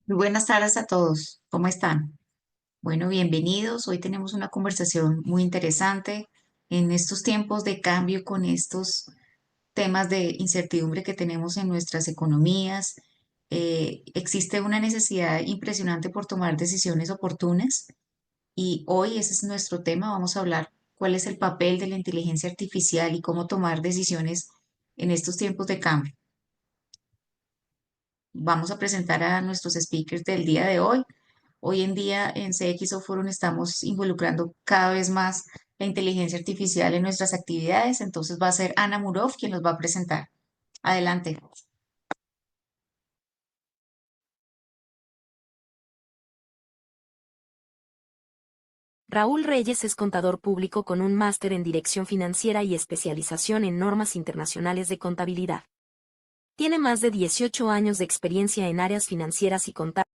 Muy buenas tardes a todos. ¿Cómo están? Bueno, bienvenidos. Hoy tenemos una conversación muy interesante en estos tiempos de cambio con estos temas de incertidumbre que tenemos en nuestras economías. Existe una necesidad impresionante por tomar decisiones oportunas y hoy ese es nuestro tema. Vamos a hablar cuál es el papel de la inteligencia artificial y cómo tomar decisiones en estos tiempos de cambio. Vamos a presentar a nuestros speakers del día de hoy. Hoy en día en CXO Forum estamos involucrando cada vez más la inteligencia artificial en nuestras actividades, entonces va a ser Ana Murov quien nos va a presentar. Adelante. Raúl Reyes es contador público con un máster en Dirección Financiera y especialización en normas internacionales de contabilidad. Tiene más de 18 años de experiencia en áreas financieras y contables.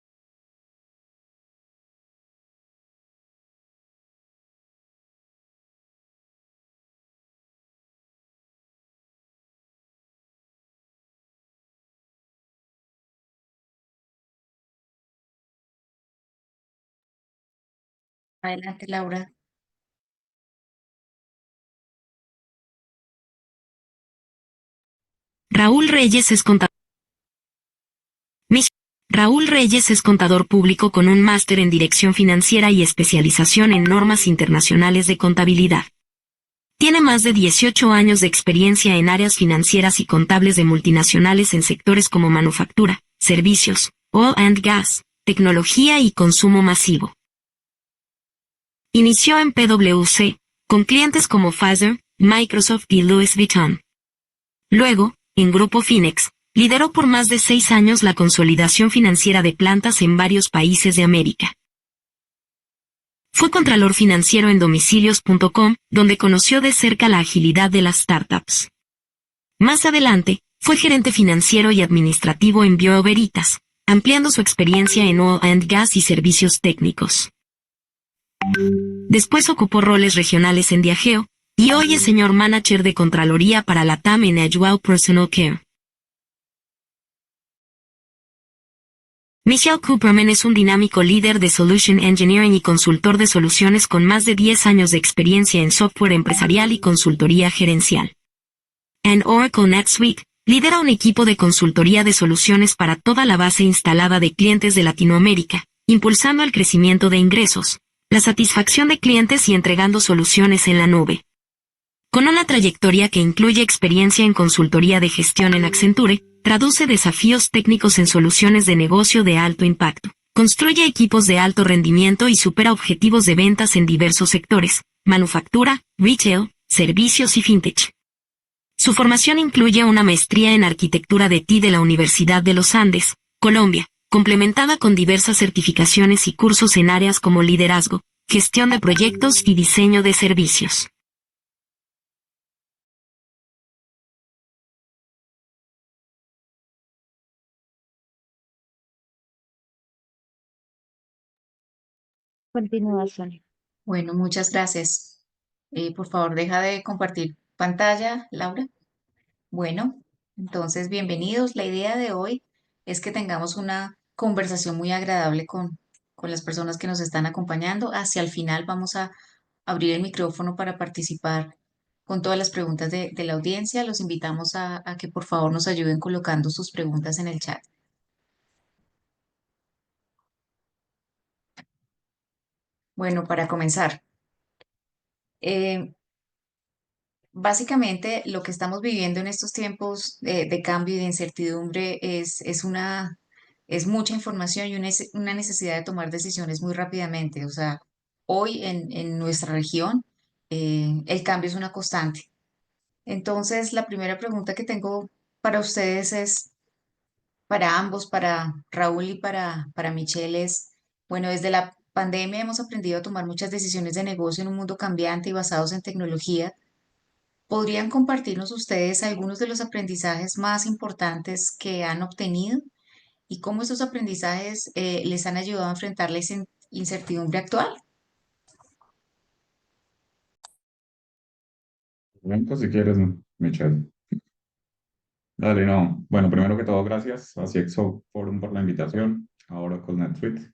Adelante, Laura. Raúl Reyes es contador. Raúl Reyes es contador público con un máster en Dirección Financiera y especialización en normas internacionales de contabilidad. Tiene más de 18 años de experiencia en áreas financieras y contables de multinacionales en sectores como manufactura, servicios, oil and gas, tecnología y consumo masivo. Inició en PwC, con clientes como Pfizer, Microsoft y Louis Vuitton. Luego, en Grupo Finex, lideró por más de 6 años la consolidación financiera de plantas en varios países de América. Fue contralor financiero en domicilios.com, donde conoció de cerca la agilidad de las startups. Más adelante, fue gerente financiero y administrativo en Bureau Veritas, ampliando su experiencia en oil and gas y servicios técnicos. Después ocupó roles regionales en Diageo, y hoy es Senior Manager de Contraloría para LATAM en Agile Personal Care. Michelle Cooperman es un dinámico líder de Solution Engineering y consultor de soluciones con más de 10 años de experiencia en software empresarial y consultoría gerencial. En Oracle NetSuite, lidera un equipo de consultoría de soluciones para toda la base instalada de clientes de Latinoamérica, impulsando el crecimiento de ingresos, la satisfacción de clientes y entregando soluciones en la nube. Con una trayectoria que incluye experiencia en consultoría de gestión en Accenture, traduce desafíos técnicos en soluciones de negocio de alto impacto, construye equipos de alto rendimiento y supera objetivos de ventas en diversos sectores, manufactura, retail, servicios y fintech. Su formación incluye una maestría en arquitectura de TI de la Universidad de los Andes, Colombia, complementada con diversas certificaciones y cursos en áreas como liderazgo, gestión de proyectos y diseño de servicios. Continuación. Bueno, muchas gracias. Por favor, deja de compartir pantalla, Laura. Bueno, entonces bienvenidos. La idea de hoy es que tengamos una conversación muy agradable con las personas que nos están acompañando. Hacia el final vamos a abrir el micrófono para participar con todas las preguntas de la audiencia. Los invitamos a que por favor nos ayuden colocando sus preguntas en el chat. Bueno, para comenzar, eh, básicamente lo que estamos viviendo en estos tiempos de cambio y de incertidumbre es mucha información y una necesidad de tomar decisiones muy rápidamente. O sea, hoy en nuestra región el cambio es una constante. Entonces, la primera pregunta que tengo para ustedes es, para ambos, para Raúl y para Michelle, es, bueno, desde la pandemia hemos aprendido a tomar muchas decisiones de negocio en un mundo cambiante y basados en tecnología. ¿Podrían compartirnos ustedes algunos de los aprendizajes más importantes que han obtenido y cómo esos aprendizajes les han ayudado a enfrentar la incertidumbre actual? Blanco, si quieres, Michelle. Dale, no. Bueno, primero que todo, gracias a CXO Forum por la invitación. ahora con NetSuite.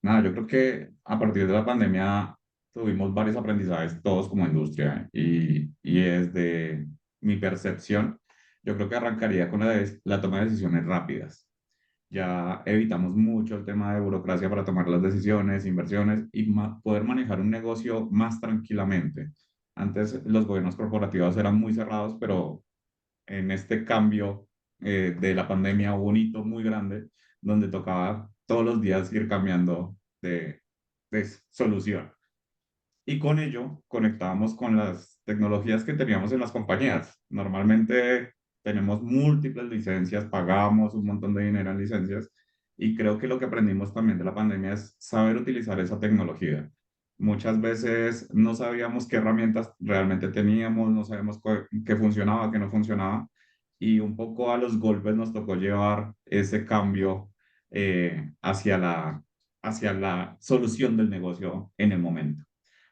Nada, yo creo que a partir de la pandemia tuvimos varios aprendizajes todos como industria y desde mi percepción, yo creo que arrancaría con la toma de decisiones rápidas. Ya evitamos mucho el tema de burocracia para tomar las decisiones, inversiones y poder manejar un negocio más tranquilamente. Antes los gobiernos corporativos eran muy cerrados, pero en este cambio de la pandemia hubo un hito muy grande donde tocaba todos los días ir cambiando de solución. Y con ello conectábamos con las tecnologías que teníamos en las compañías. Normalmente tenemos múltiples licencias, pagamos un montón de dinero en licencias y creo que lo que aprendimos también de la pandemia es saber utilizar esa tecnología. Muchas veces no sabíamos qué herramientas realmente teníamos, no sabíamos qué funcionaba, qué no funcionaba y un poco a los golpes nos tocó llevar ese cambio hacia la solución del negocio en el momento.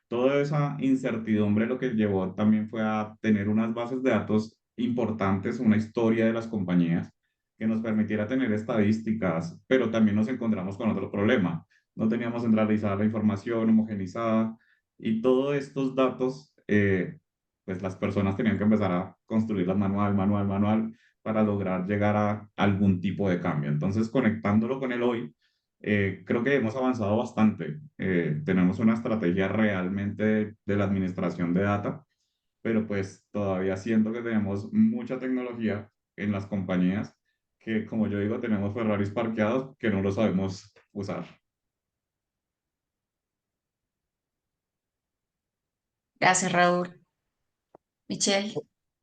Toda esa incertidumbre lo que llevó también fue a tener unas bases de datos importantes, una historia de las compañías que nos permitiera tener estadísticas, pero también nos encontramos con otro problema. No teníamos centralizada la información, homogenizada, y todos estos datos, pues las personas tenían que empezar a construirlas manual, manual, manual, para lograr llegar a algún tipo de cambio. Entonces, conectándolo con el hoy, creo que hemos avanzado bastante. Tenemos una estrategia realmente de la administración de data, pero pues todavía siento que tenemos mucha tecnología en las compañías que, como yo digo, tenemos Ferraris parqueados que no lo sabemos usar. Gracias, Raúl. Michelle.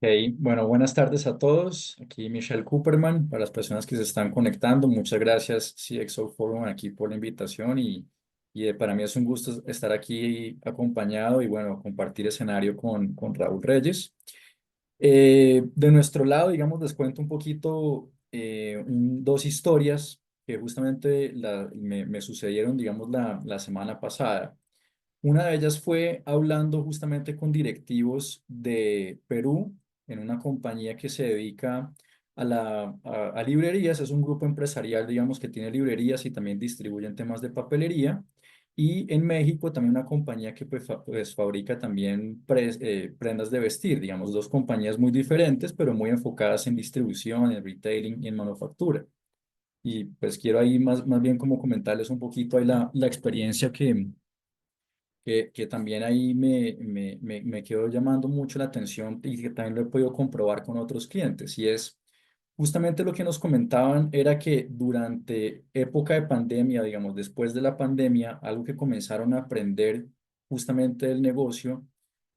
Hey, bueno, buenas tardes a todos. Aquí Michelle Cooperman, para las personas que se están conectando. Muchas gracias, CXO Forum, aquí por la invitación para mí es un gusto estar aquí acompañado y bueno, compartir escenario con Raúl Reyes. De nuestro lado, digamos, les cuento un poquito dos historias que justamente me sucedieron, digamos, la semana pasada. Una de ellas fue hablando justamente con directivos de Perú en una compañía que se dedica a librerías. Es un grupo empresarial, digamos, que tiene librerías y también distribuyen temas de papelería. Y en México también una compañía que pues, fabrica también prendas de vestir, digamos, dos compañías muy diferentes, pero muy enfocadas en distribución, en retailing y en manufactura. Y pues quiero ahí más bien como comentarles un poquito ahí la experiencia que también ahí me quedó llamando mucho la atención y que también lo he podido comprobar con otros clientes. Y es justamente lo que nos comentaban era que durante época de pandemia, digamos, después de la pandemia, algo que comenzaron a aprender justamente del negocio,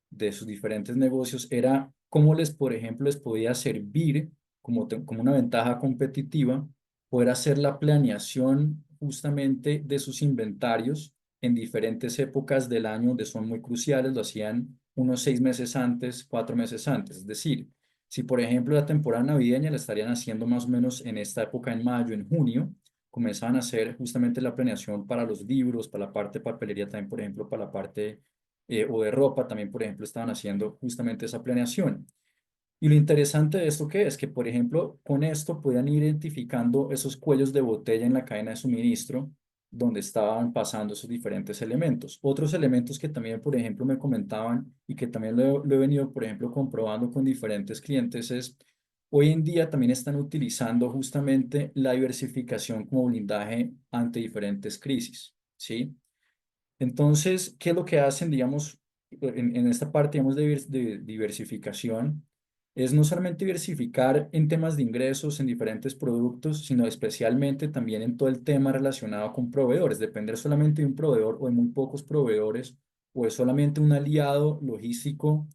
de sus diferentes negocios, era cómo les, por ejemplo, les podía servir como una ventaja competitiva poder hacer la planeación justamente de sus inventarios en diferentes épocas del año donde son muy cruciales, lo hacían unos 6 meses antes, 4 meses antes. Es decir, si por ejemplo la temporada navideña la estarían haciendo más o menos en esta época, en mayo, en junio, comenzaban a hacer justamente la planeación para los libros, para la parte de papelería también, por ejemplo, para la parte o de ropa también, por ejemplo, estaban haciendo justamente esa planeación. Y lo interesante de esto que es que, por ejemplo, con esto podían ir identificando esos cuellos de botella en la cadena de suministro donde estaban pasando esos diferentes elementos. Otros elementos que también, por ejemplo, me comentaban y que también lo he venido, por ejemplo, comprobando con diferentes clientes es, hoy en día también están utilizando justamente la diversificación como blindaje ante diferentes crisis, ¿sí? Entonces, ¿qué es lo que hacen, digamos, en esta parte, digamos, de diversificación? Es no solamente diversificar en temas de ingresos en diferentes productos, sino especialmente también en todo el tema relacionado con proveedores. Depender solamente de un proveedor o de muy pocos proveedores o es solamente un aliado logístico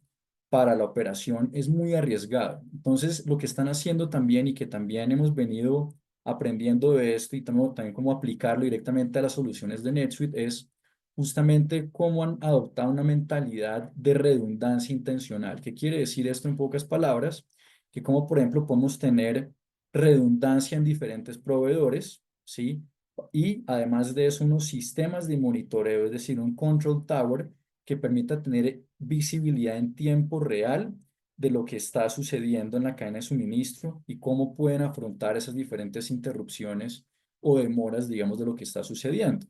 para la operación es muy arriesgado. Entonces, lo que están haciendo también y que también hemos venido aprendiendo de esto y también cómo aplicarlo directamente a las soluciones de NetSuite es justamente cómo han adoptado una mentalidad de redundancia intencional. ¿Qué quiere decir esto en pocas palabras? Que como por ejemplo podemos tener redundancia en diferentes proveedores, ¿sí? Y además de eso, unos sistemas de monitoreo, es decir, un control tower que permita tener visibilidad en tiempo real de lo que está sucediendo en la cadena de suministro y cómo pueden afrontar esas diferentes interrupciones o demoras, digamos, de lo que está sucediendo.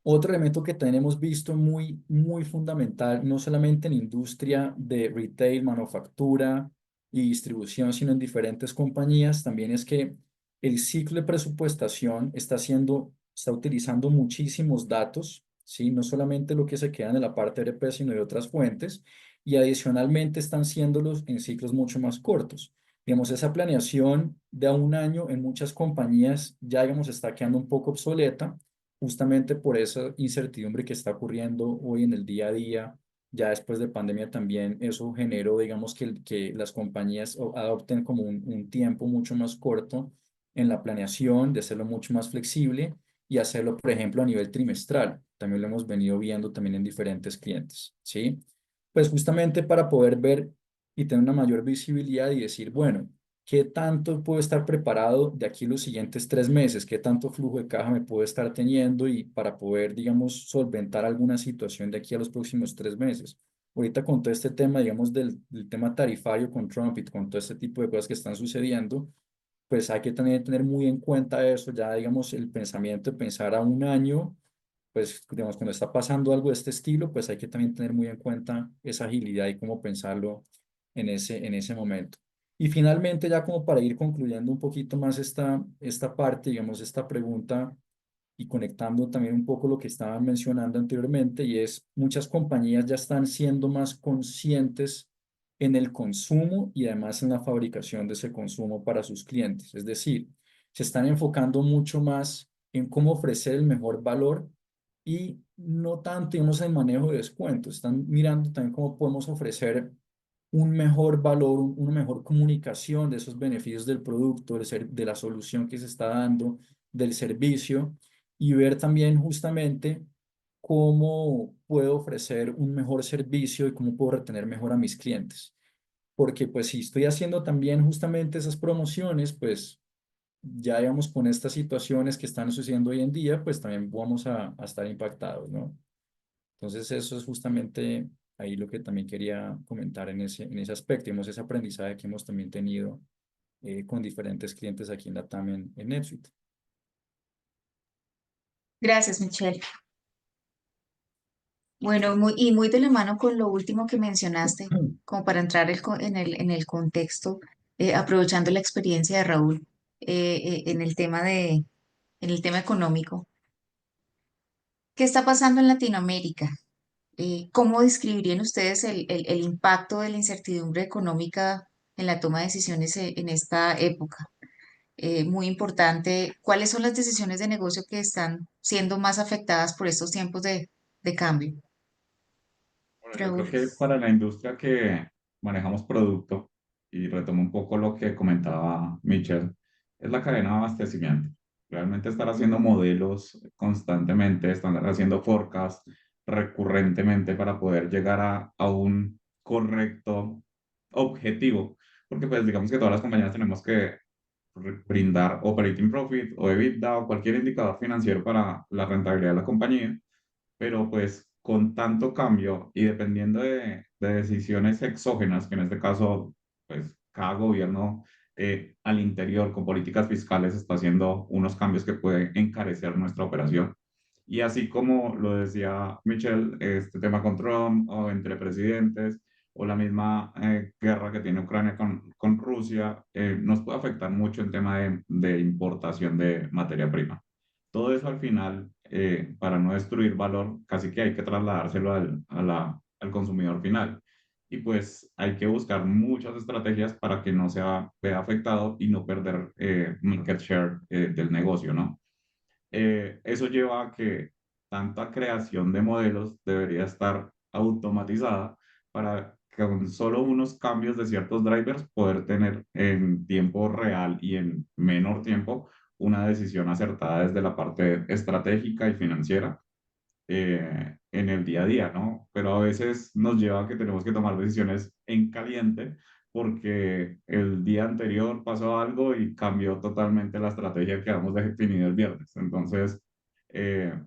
Otro elemento que también hemos visto muy fundamental, no solamente en industria de retail, manufactura y distribución, sino en diferentes compañías, también es que el ciclo de presupuestación está utilizando muchísimos datos, ¿sí? No solamente lo que se queda en la parte de RP, sino de otras fuentes, y adicionalmente están siéndolos en ciclos mucho más cortos. Digamos, esa planeación de a un año en muchas compañías ya, digamos, está quedando un poco obsoleta justamente por esa incertidumbre que está ocurriendo hoy en el día a día, ya después de pandemia también eso generó, digamos, que las compañías adopten como un tiempo mucho más corto en la planeación, de hacerlo mucho más flexible y hacerlo, por ejemplo, a nivel trimestral. También lo hemos venido viendo también en diferentes clientes, ¿sí? Pues justamente para poder ver y tener una mayor visibilidad y decir, bueno, ¿qué tanto puedo estar preparado de aquí los siguientes 3 meses? ¿Qué tanto flujo de caja me puedo estar teniendo y para poder, digamos, solventar alguna situación de aquí a los próximos 3 meses? Ahorita con todo este tema, digamos, del tema tarifario con Trump y con todo este tipo de cosas que están sucediendo, pues hay que también tener muy en cuenta eso, ya digamos, el pensamiento de pensar a un año, pues digamos, cuando está pasando algo de este estilo, pues hay que también tener muy en cuenta esa agilidad y cómo pensarlo en ese momento. Y finalmente, ya como para ir concluyendo un poquito más esta parte, digamos, esta pregunta y conectando también un poco lo que estaban mencionando anteriormente, y es muchas compañías ya están siendo más conscientes en el consumo y además en la fabricación de ese consumo para sus clientes. Es decir, se están enfocando mucho más en cómo ofrecer el mejor valor y no tanto, digamos, en manejo de descuentos. Están mirando también cómo podemos ofrecer un mejor valor, una mejor comunicación de esos beneficios del producto, de la solución que se está dando, del servicio y ver también justamente cómo puedo ofrecer un mejor servicio y cómo puedo retener mejor a mis clientes. Porque pues si estoy haciendo también justamente esas promociones, pues ya digamos con estas situaciones que están sucediendo hoy en día, pues también vamos a estar impactados, ¿no? Entonces eso es justamente ahí lo que también quería comentar en ese aspecto, digamos, ese aprendizaje que hemos también tenido con diferentes clientes aquí en la TAM en NetSuite. Gracias, Michelle. Bueno, y muy de la mano con lo último que mencionaste, como para entrar en el contexto, aprovechando la experiencia de Raúl en el tema en el tema económico. ¿Qué está pasando en Latinoamérica? ¿Cómo describirían ustedes el impacto de la incertidumbre económica en la toma de decisiones en esta época? Muy importante, ¿cuáles son las decisiones de negocio que están siendo más afectadas por estos tiempos de cambio? Bueno, yo Raúl. creo que para la industria que manejamos producto, y retomo un poco lo que comentaba Michelle, es la cadena de abastecimiento. Realmente estar haciendo modelos constantemente, estar haciendo forecast recurrentemente para poder llegar a un correcto objetivo. Porque pues digamos que todas las compañías tenemos que brindar operating profit o EBITDA o cualquier indicador financiero para la rentabilidad de la compañía, pero pues con tanto cambio y dependiendo de decisiones exógenas, que en este caso, pues cada gobierno al interior con políticas fiscales está haciendo unos cambios que pueden encarecer nuestra operación. Y así como lo decía Michelle, este tema con Trump o entre presidentes o la misma guerra que tiene Ucrania con Rusia, nos puede afectar mucho en tema de importación de materia prima. Todo eso al final, para no destruir valor, casi que hay que trasladárselo al consumidor final. Y pues hay que buscar muchas estrategias para que no se vea afectado y no perder market share del negocio, ¿no? Eso lleva a que tanta creación de modelos debería estar automatizada para que con solo unos cambios de ciertos drivers poder tener en tiempo real y en menor tiempo una decisión acertada desde la parte estratégica y financiera en el día a día, ¿no? Pero a veces nos lleva a que tenemos que tomar decisiones en caliente porque el día anterior pasó algo y cambió totalmente la estrategia que habíamos definido el viernes. Entonces,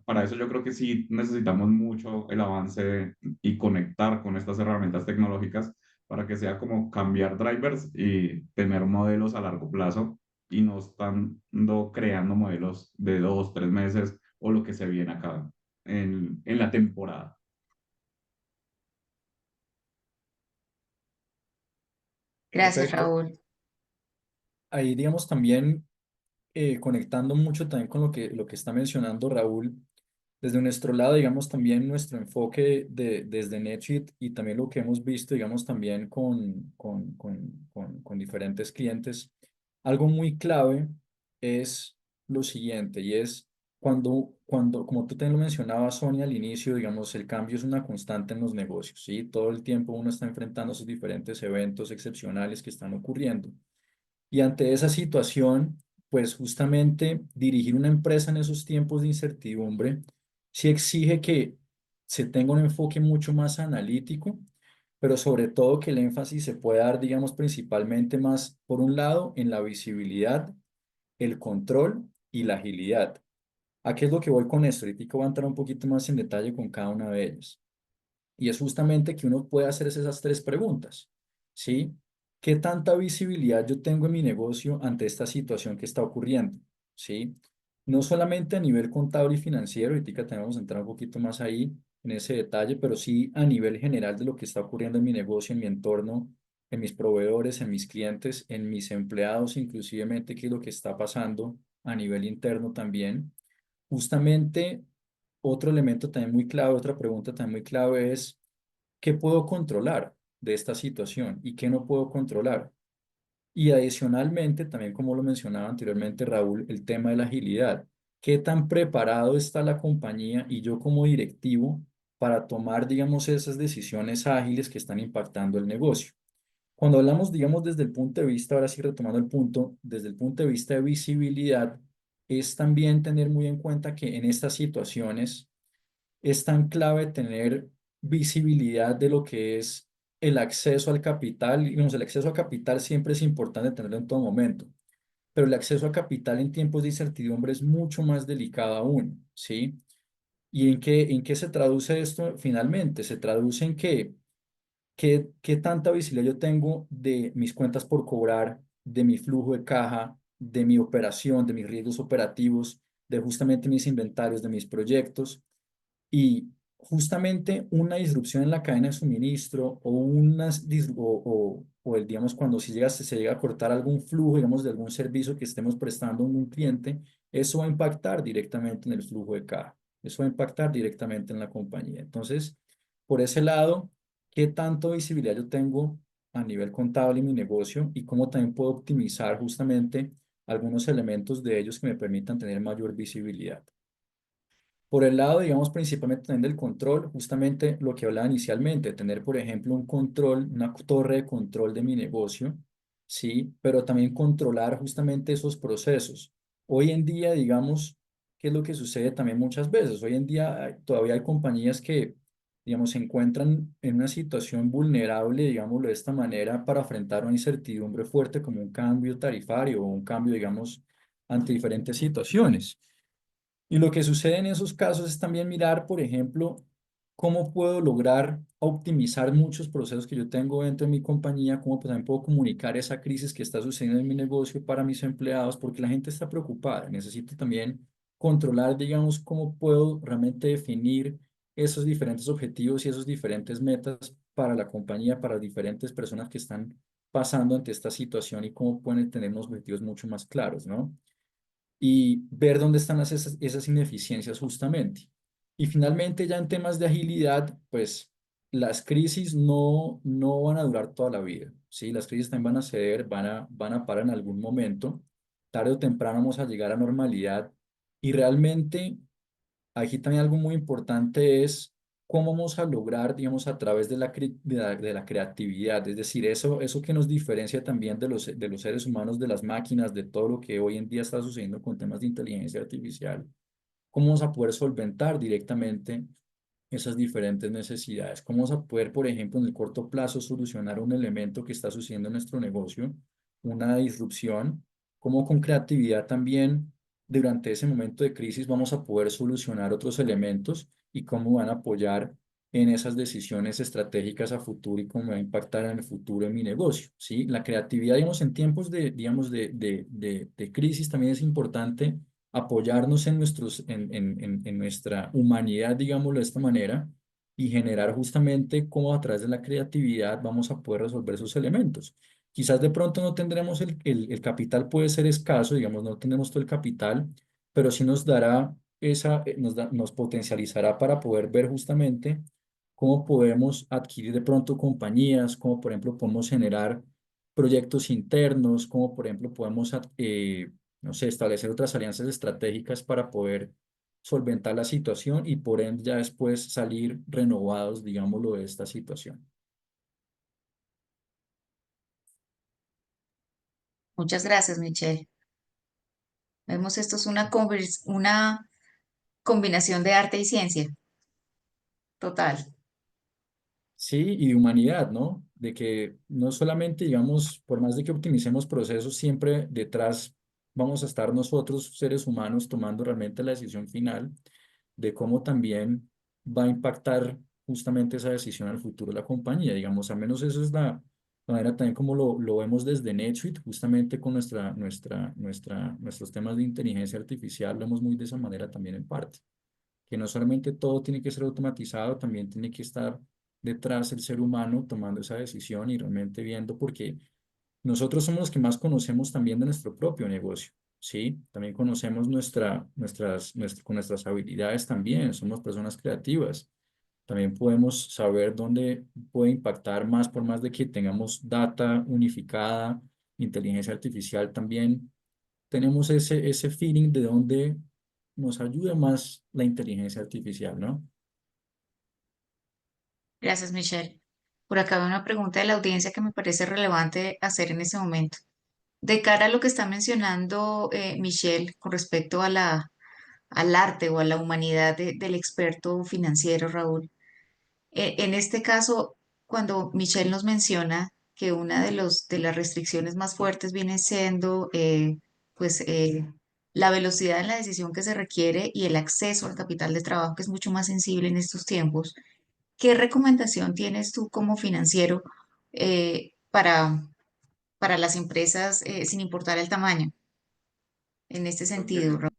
para eso yo creo que sí necesitamos mucho el avance y conectar con estas herramientas tecnológicas para que sea como cambiar drivers y tener modelos a largo plazo y no estando creando modelos de 2, 3 meses o lo que se viene acá en la temporada. Gracias, Perfecto. Raúl. Ahí, digamos, también conectando mucho también con lo que está mencionando Raúl, desde nuestro lado, digamos, también nuestro enfoque desde NetSuite y también lo que hemos visto, digamos, también con diferentes clientes, algo muy clave es lo siguiente y es como tú también lo mencionabas, Sonia, al inicio, digamos, el cambio es una constante en los negocios, ¿sí? Todo el tiempo uno está enfrentando esos diferentes eventos excepcionales que están ocurriendo. Y ante esa situación, pues justamente dirigir una empresa en esos tiempos de incertidumbre sí exige que se tenga un enfoque mucho más analítico, pero sobre todo que el énfasis se pueda dar, digamos, principalmente más, por un lado, en la visibilidad, el control y la agilidad. ¿A qué es lo que voy con esto? Ahorita voy a entrar un poquito más en detalle con cada una de ellas. Y es justamente que uno puede hacerse esas tres preguntas, ¿sí? ¿Qué tanta visibilidad yo tengo en mi negocio ante esta situación que está ocurriendo? ¿Sí? No solamente a nivel contable y financiero, ahorita tenemos que entrar un poquito más ahí en ese detalle, pero sí a nivel general de lo que está ocurriendo en mi negocio, en mi entorno, en mis proveedores, en mis clientes, en mis empleados, inclusivemente qué es lo que está pasando a nivel interno también. Justamente otro elemento también muy clave, otra pregunta también muy clave es, ¿qué puedo controlar de esta situación y qué no puedo controlar? Y adicionalmente, también como lo mencionaba anteriormente Raúl, el tema de la agilidad. ¿Qué tan preparado está la compañía y yo como directivo para tomar, digamos, esas decisiones ágiles que están impactando el negocio? Cuando hablamos, digamos, desde el punto de vista, ahora sí retomando el punto, desde el punto de vista de visibilidad, es también tener muy en cuenta que en estas situaciones es tan clave tener visibilidad de lo que es el acceso al capital. Digamos, el acceso a capital siempre es importante tenerlo en todo momento, pero el acceso a capital en tiempos de incertidumbre es mucho más delicado aún, ¿sí? ¿Y en qué se traduce esto finalmente? Se traduce en que qué tanta visibilidad yo tengo de mis cuentas por cobrar, de mi flujo de caja, de mi operación, de mis riesgos operativos, de justamente mis inventarios, de mis proyectos. Y justamente una disrupción en la cadena de suministro o, o el, digamos, cuando se llega a cortar algún flujo, digamos, de algún servicio que estemos prestando a un cliente, eso va a impactar directamente en el flujo de caja. Eso va a impactar directamente en la compañía. Entonces, por ese lado, ¿qué tanto visibilidad yo tengo a nivel contable en mi negocio y cómo también puedo optimizar justamente algunos elementos de ellos que me permitan tener mayor visibilidad? Por el lado, digamos, principalmente también del control, justamente lo que hablaba inicialmente, tener, por ejemplo, un control, una torre de control de mi negocio, ¿sí? Pero también controlar justamente esos procesos. Hoy en día, digamos, ¿qué es lo que sucede también muchas veces? Hoy en día todavía hay compañías que, digamos, se encuentran en una situación vulnerable, digámoslo de esta manera, para enfrentar una incertidumbre fuerte como un cambio tarifario o un cambio, digamos, ante diferentes situaciones. Y lo que sucede en esos casos es también mirar, por ejemplo, cómo puedo lograr optimizar muchos procesos que yo tengo dentro de mi compañía, cómo pues, también puedo comunicar esa crisis que está sucediendo en mi negocio para mis empleados, porque la gente está preocupada. Necesito también controlar, digamos, cómo puedo realmente definir esos diferentes objetivos y esos diferentes metas para la compañía, para diferentes personas que están pasando ante esta situación y cómo pueden tener unos objetivos mucho más claros, ¿no? Y ver dónde están esas ineficiencias justamente. Y finalmente, ya en temas de agilidad, pues las crisis no van a durar toda la vida, ¿sí? Las crisis también van a ceder, van a parar en algún momento. Tarde o temprano vamos a llegar a normalidad. Y realmente aquí también algo muy importante es cómo vamos a lograr, digamos, a través de de la creatividad, es decir, eso que nos diferencia también de los seres humanos, de las máquinas, de todo lo que hoy en día está sucediendo con temas de inteligencia artificial, cómo vamos a poder solventar directamente esas diferentes necesidades. ¿Cómo vamos a poder, por ejemplo, en el corto plazo solucionar un elemento que está sucediendo en nuestro negocio, una disrupción? ¿Cómo con creatividad también durante ese momento de crisis vamos a poder solucionar otros elementos y cómo van a apoyar en esas decisiones estratégicas a futuro y cómo me va a impactar en el futuro de mi negocio, ¿sí? La creatividad, digamos, en tiempos de, digamos, de crisis también es importante apoyarnos en en nuestra humanidad, digámoslo de esta manera, y generar justamente cómo a través de la creatividad vamos a poder resolver esos elementos. Quizás de pronto no tendremos el capital, puede ser escaso, digamos, no tendremos todo el capital, pero sí nos dará nos potencializará para poder ver justamente cómo podemos adquirir de pronto compañías, cómo por ejemplo podemos generar proyectos internos, cómo por ejemplo podemos, no sé, establecer otras alianzas estratégicas para poder solventar la situación y por ende ya después salir renovados, digámoslo, de esta situación. Muchas gracias, Michelle. Vemos esto es una combinación de arte y ciencia, total. Sí, y de humanidad, ¿no? De que no solamente, digamos, por más de que optimicemos procesos, siempre detrás vamos a estar nosotros, seres humanos, tomando realmente la decisión final de cómo también va a impactar justamente esa decisión al futuro de la compañía. Digamos, al menos eso es la manera también como lo vemos desde NetSuite, justamente con nuestros temas de inteligencia artificial, lo vemos muy de esa manera también en parte que no solamente todo tiene que ser automatizado, también tiene que estar detrás el ser humano tomando esa decisión y realmente viendo, porque nosotros somos los que más conocemos también de nuestro propio negocio, ¿sí? También conocemos con nuestras habilidades también, somos personas creativas. También podemos saber dónde puede impactar más, por más de que tengamos data unificada, inteligencia artificial también tenemos ese feeling de dónde nos ayuda más la inteligencia artificial, ¿no? Gracias, Michelle. Por acá hay una pregunta de la audiencia que me parece relevante hacer en ese momento. De cara a lo que está mencionando Michelle con respecto a al arte o a la humanidad del experto financiero, Raúl, en este caso, cuando Michelle nos menciona que una de las restricciones más fuertes viene siendo pues, la velocidad en la decisión que se requiere y el acceso al capital de trabajo, que es mucho más sensible en estos tiempos, ¿qué recomendación tienes tú como financiero para las empresas sin importar el tamaño en este Creo sentido, que Raúl?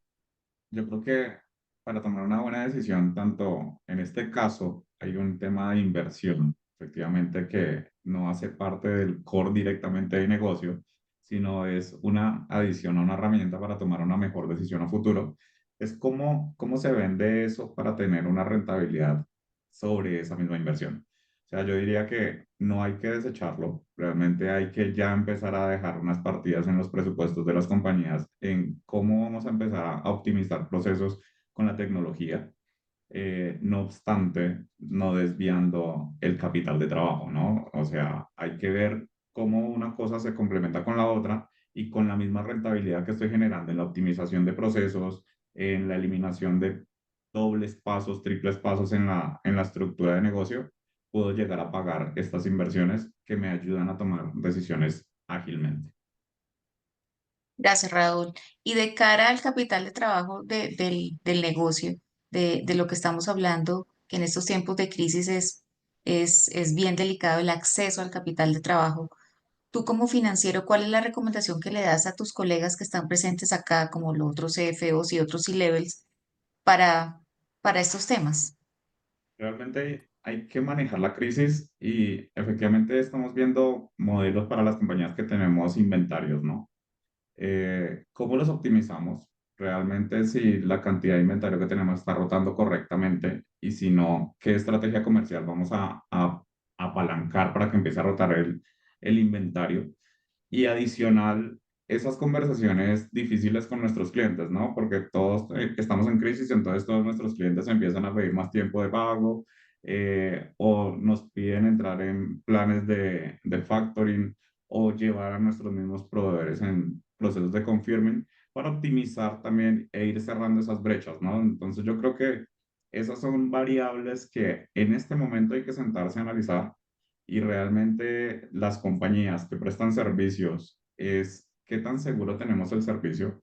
Yo creo que para tomar una buena decisión, tanto en este caso hay un tema de inversión, efectivamente, que no hace parte del core directamente de negocio, sino es una adición a una herramienta para tomar una mejor decisión a futuro. Es cómo se vende eso para tener una rentabilidad sobre esa misma inversión. O sea, yo diría que no hay que desecharlo, realmente hay que ya empezar a dejar unas partidas en los presupuestos de las compañías en cómo vamos a empezar a optimizar procesos con la tecnología, no obstante, no desviando el capital de trabajo, ¿no? O sea, hay que ver cómo una cosa se complementa con la otra y con la misma rentabilidad que estoy generando en la optimización de procesos, en la eliminación de dobles pasos, triples pasos en la estructura de negocio, puedo llegar a pagar estas inversiones que me ayudan a tomar decisiones ágilmente. Gracias, Raúl. Y de cara al capital de trabajo del negocio, de lo que estamos hablando, que en estos tiempos de crisis es bien delicado el acceso al capital de trabajo. Tú como financiero, ¿cuál es la recomendación que le das a tus colegas que están presentes acá, como los otros CFOs y otros C-levels, para, para estos temas? Realmente hay que manejar la crisis y efectivamente estamos viendo modelos para las compañías que tenemos inventarios, ¿no? ¿Cómo los optimizamos? Realmente si la cantidad de inventario que tenemos está rotando correctamente y si no, ¿qué estrategia comercial vamos a apalancar para que empiece a rotar el inventario? Y adicional, esas conversaciones difíciles con nuestros clientes, ¿no? Porque todos estamos en crisis, entonces todos nuestros clientes empiezan a pedir más tiempo de pago o nos piden entrar en planes de factoring o llevar a nuestros mismos proveedores en procesos de confirming para optimizar también e ir cerrando esas brechas, ¿no? Entonces yo creo que esas son variables que en este momento hay que sentarse a analizar y realmente las compañías que prestan servicios es qué tan seguro tenemos el servicio.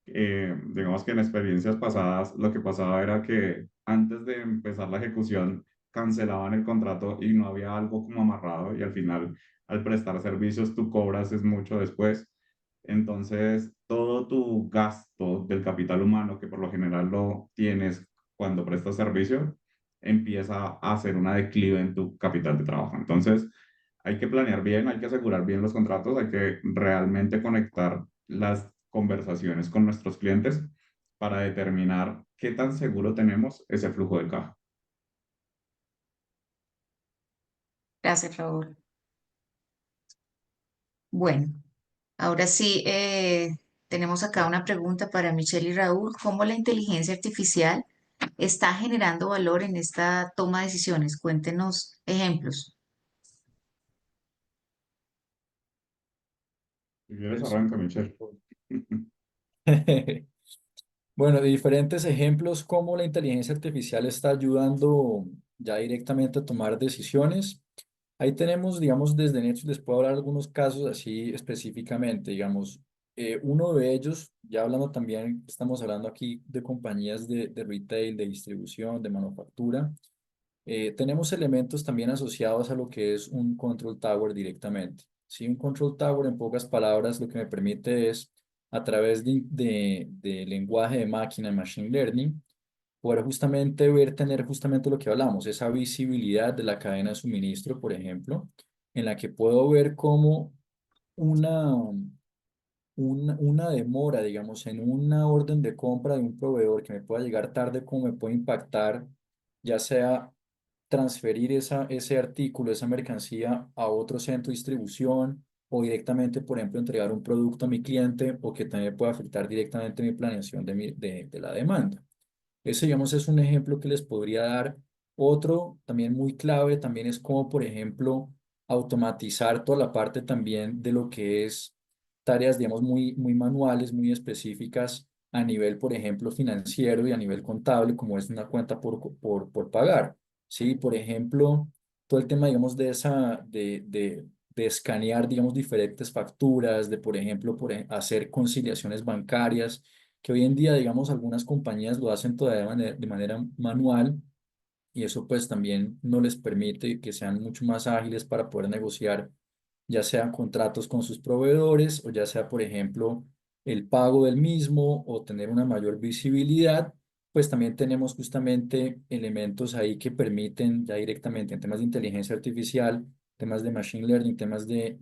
Digamos que en experiencias pasadas lo que pasaba era que antes de empezar la ejecución cancelaban el contrato y no había algo como amarrado y al final al prestar servicios tú cobras es mucho después. Entonces, todo tu gasto del capital humano, que por lo general lo tienes cuando prestas servicio, empieza a hacer una declive en tu capital de trabajo. Entonces, hay que planear bien, hay que asegurar bien los contratos, hay que realmente conectar las conversaciones con nuestros clientes para determinar qué tan seguro tenemos ese flujo de caja. Gracias, Raúl. Bueno, ahora sí, tenemos acá una pregunta para Michelle y Raúl. ¿Cómo la inteligencia artificial está generando valor en esta toma de decisiones? Cuéntenos ejemplos. Si quieres, Pues, arranca, Michelle. bueno, diferentes ejemplos cómo la inteligencia artificial está ayudando ya directamente a tomar decisiones. Ahí tenemos, digamos, desde Netflix, les puedo hablar algunos casos así específicamente, digamos, uno de ellos, ya hablando también, estamos hablando aquí de compañías de retail, de distribución, de manufactura. Tenemos elementos también asociados a lo que es un control tower directamente. Sí, un control tower, en pocas palabras, lo que me permite es, a través de lenguaje de máquina, machine learning, poder justamente ver, tener justamente lo que hablamos, esa visibilidad de la cadena de suministro, por ejemplo, en la que puedo ver cómo una, una demora, digamos, en una orden de compra de un proveedor que me pueda llegar tarde, cómo me puede impactar, ya sea transferir ese artículo, esa mercancía a otro centro de distribución o directamente, por ejemplo, entregar un producto a mi cliente o que también pueda afectar directamente mi planeación de la demanda. Ese, digamos, es un ejemplo que les podría dar. Otro también muy clave también es como, por ejemplo, automatizar toda la parte también de lo que es tareas, digamos, muy manuales, muy específicas a nivel, por ejemplo, financiero y a nivel contable, como es una cuenta por pagar. Sí, por ejemplo, todo el tema, digamos, de escanear, digamos, diferentes facturas, de, por ejemplo, hacer conciliaciones bancarias que hoy en día, digamos, algunas compañías lo hacen todavía de manera manual y eso pues también no les permite que sean mucho más ágiles para poder negociar ya sea contratos con sus proveedores o ya sea, por ejemplo, el pago del mismo o tener una mayor visibilidad, pues también tenemos justamente elementos ahí que permiten ya directamente en temas de inteligencia artificial, temas de machine learning, temas de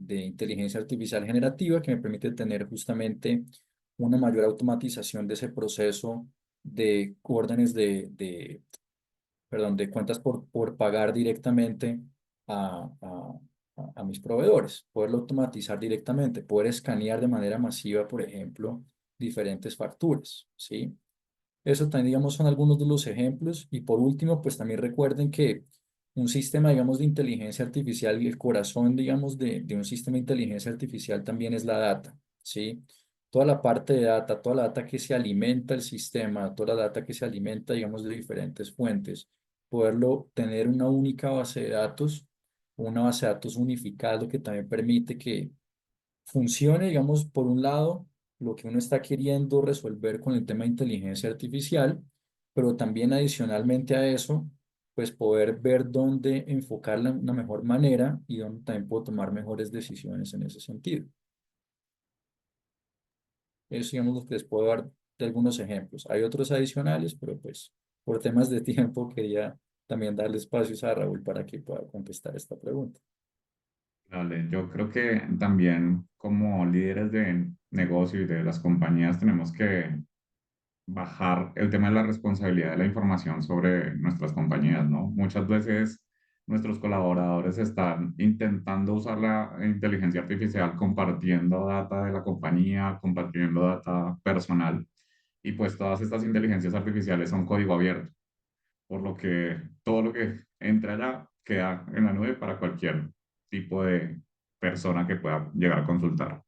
inteligencia artificial generativa, que me permite tener justamente una mayor automatización de ese proceso de órdenes perdón, de cuentas por pagar directamente a mis proveedores, poderlo automatizar directamente, poder escanear de manera masiva, por ejemplo, diferentes facturas, ¿sí? Eso también, digamos, son algunos de los ejemplos. Y por último, pues también recuerden que un sistema, digamos, de inteligencia artificial y el corazón, digamos, de un sistema de inteligencia artificial también es la data, ¿sí? Toda la parte de data, toda la data que se alimenta el sistema, toda la data que se alimenta, digamos, de diferentes fuentes, poderlo tener una única base de datos, una base de datos unificada, lo que también permite que funcione, digamos, por un lado, lo que uno está queriendo resolver con el tema de inteligencia artificial, pero también adicionalmente a eso, pues poder ver dónde enfocarla de una mejor manera y dónde también puedo tomar mejores decisiones en ese sentido. Eso, digamos, lo que les puedo dar de algunos ejemplos. Hay otros adicionales, pero pues por temas de tiempo quería también darle espacios a Raúl para que pueda contestar esta pregunta. Vale, yo creo que también como líderes de negocio y de las compañías tenemos que bajar el tema de la responsabilidad de la información sobre nuestras compañías, ¿no? Muchas veces nuestros colaboradores están intentando usar la inteligencia artificial compartiendo data de la compañía, compartiendo data personal, y pues todas estas inteligencias artificiales son código abierto, por lo que todo lo que entra allá queda en la nube para cualquier tipo de persona que pueda llegar a consultar.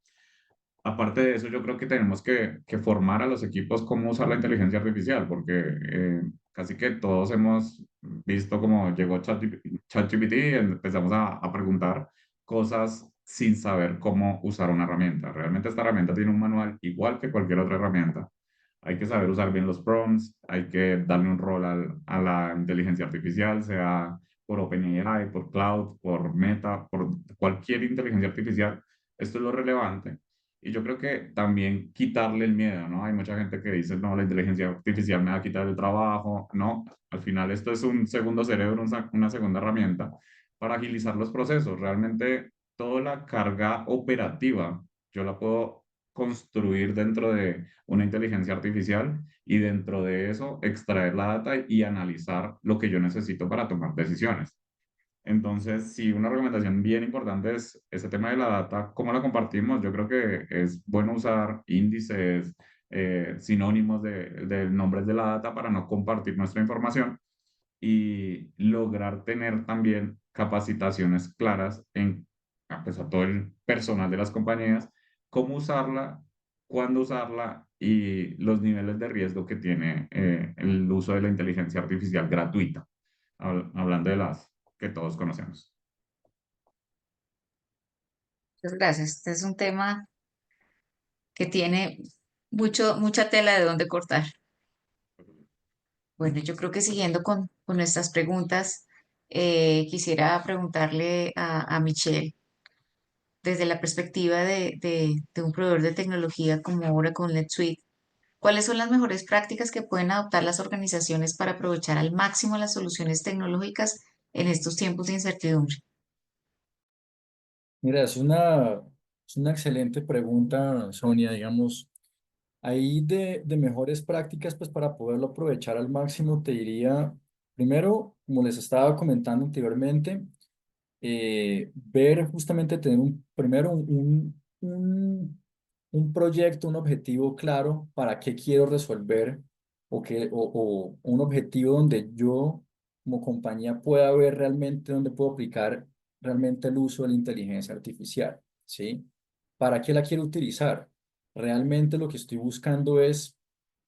Aparte de eso, yo creo que tenemos que formar a los equipos cómo usar la inteligencia artificial, porque casi que todos hemos visto cómo llegó ChatGPT y empezamos a preguntar cosas sin saber cómo usar una herramienta. Realmente esta herramienta tiene un manual igual que cualquier otra herramienta. hay que saber usar bien los prompts, hay que darle un rol a la inteligencia artificial, sea por OpenAI, por Cloud, por Meta, por cualquier inteligencia artificial. Esto es lo relevante. Y yo creo que también quitarle el miedo, ¿no? Hay mucha gente que dice, no, la inteligencia artificial me va a quitar el trabajo. No, al final esto es un segundo cerebro, una segunda herramienta para agilizar los procesos. Realmente toda la carga operativa yo la puedo construir dentro de una inteligencia artificial y dentro de eso extraer la data y analizar lo que yo necesito para tomar decisiones. Entonces, sí, una recomendación bien importante es ese tema de la data, cómo la compartimos. Yo creo que es bueno usar índices, sinónimos de nombres de la data para no compartir nuestra información y lograr tener también capacitaciones claras pues, a todo el personal de las compañías, cómo usarla, cuándo usarla y los niveles de riesgo que tiene el uso de la inteligencia artificial gratuita, hablando de las que todos conocemos. Muchas gracias. Este es un tema que tiene mucha tela de dónde cortar. Bueno, yo creo que siguiendo con nuestras preguntas, quisiera preguntarle a Michelle, desde la perspectiva de un proveedor de tecnología como Oracle NetSuite, ¿cuáles son las mejores prácticas que pueden adoptar las organizaciones para aprovechar al máximo las soluciones tecnológicas en estos tiempos de incertidumbre? Mira, es una excelente pregunta, Sonia, digamos. Ahí de mejores prácticas, pues para poderlo aprovechar al máximo, te diría, primero, como les estaba comentando anteriormente, ver justamente tener primero un proyecto, un objetivo claro para qué quiero resolver o un objetivo donde yo como compañía pueda ver realmente dónde puedo aplicar realmente el uso de la inteligencia artificial, ¿sí? ¿Para qué la quiero utilizar? Realmente lo que estoy buscando es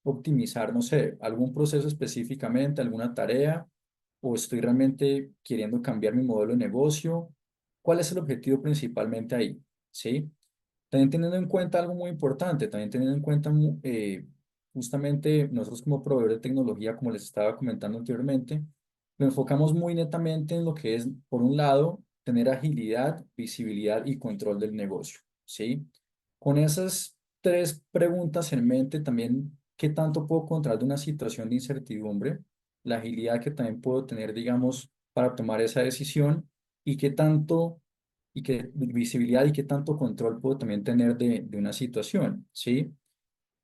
optimizar, no sé, algún proceso específicamente, alguna tarea, o estoy realmente queriendo cambiar mi modelo de negocio. ¿Cuál es el objetivo principalmente ahí? ¿Sí? También teniendo en cuenta algo muy importante, también teniendo en cuenta justamente nosotros como proveedor de tecnología, como les estaba comentando anteriormente, lo enfocamos muy netamente en lo que es, por un lado, tener agilidad, visibilidad y control del negocio, ¿sí? Con esas tres preguntas en mente, también, ¿qué tanto puedo controlar de una situación de incertidumbre? La agilidad que también puedo tener, digamos, para tomar esa decisión y qué tanto y qué visibilidad y qué tanto control puedo también tener de una situación, ¿sí?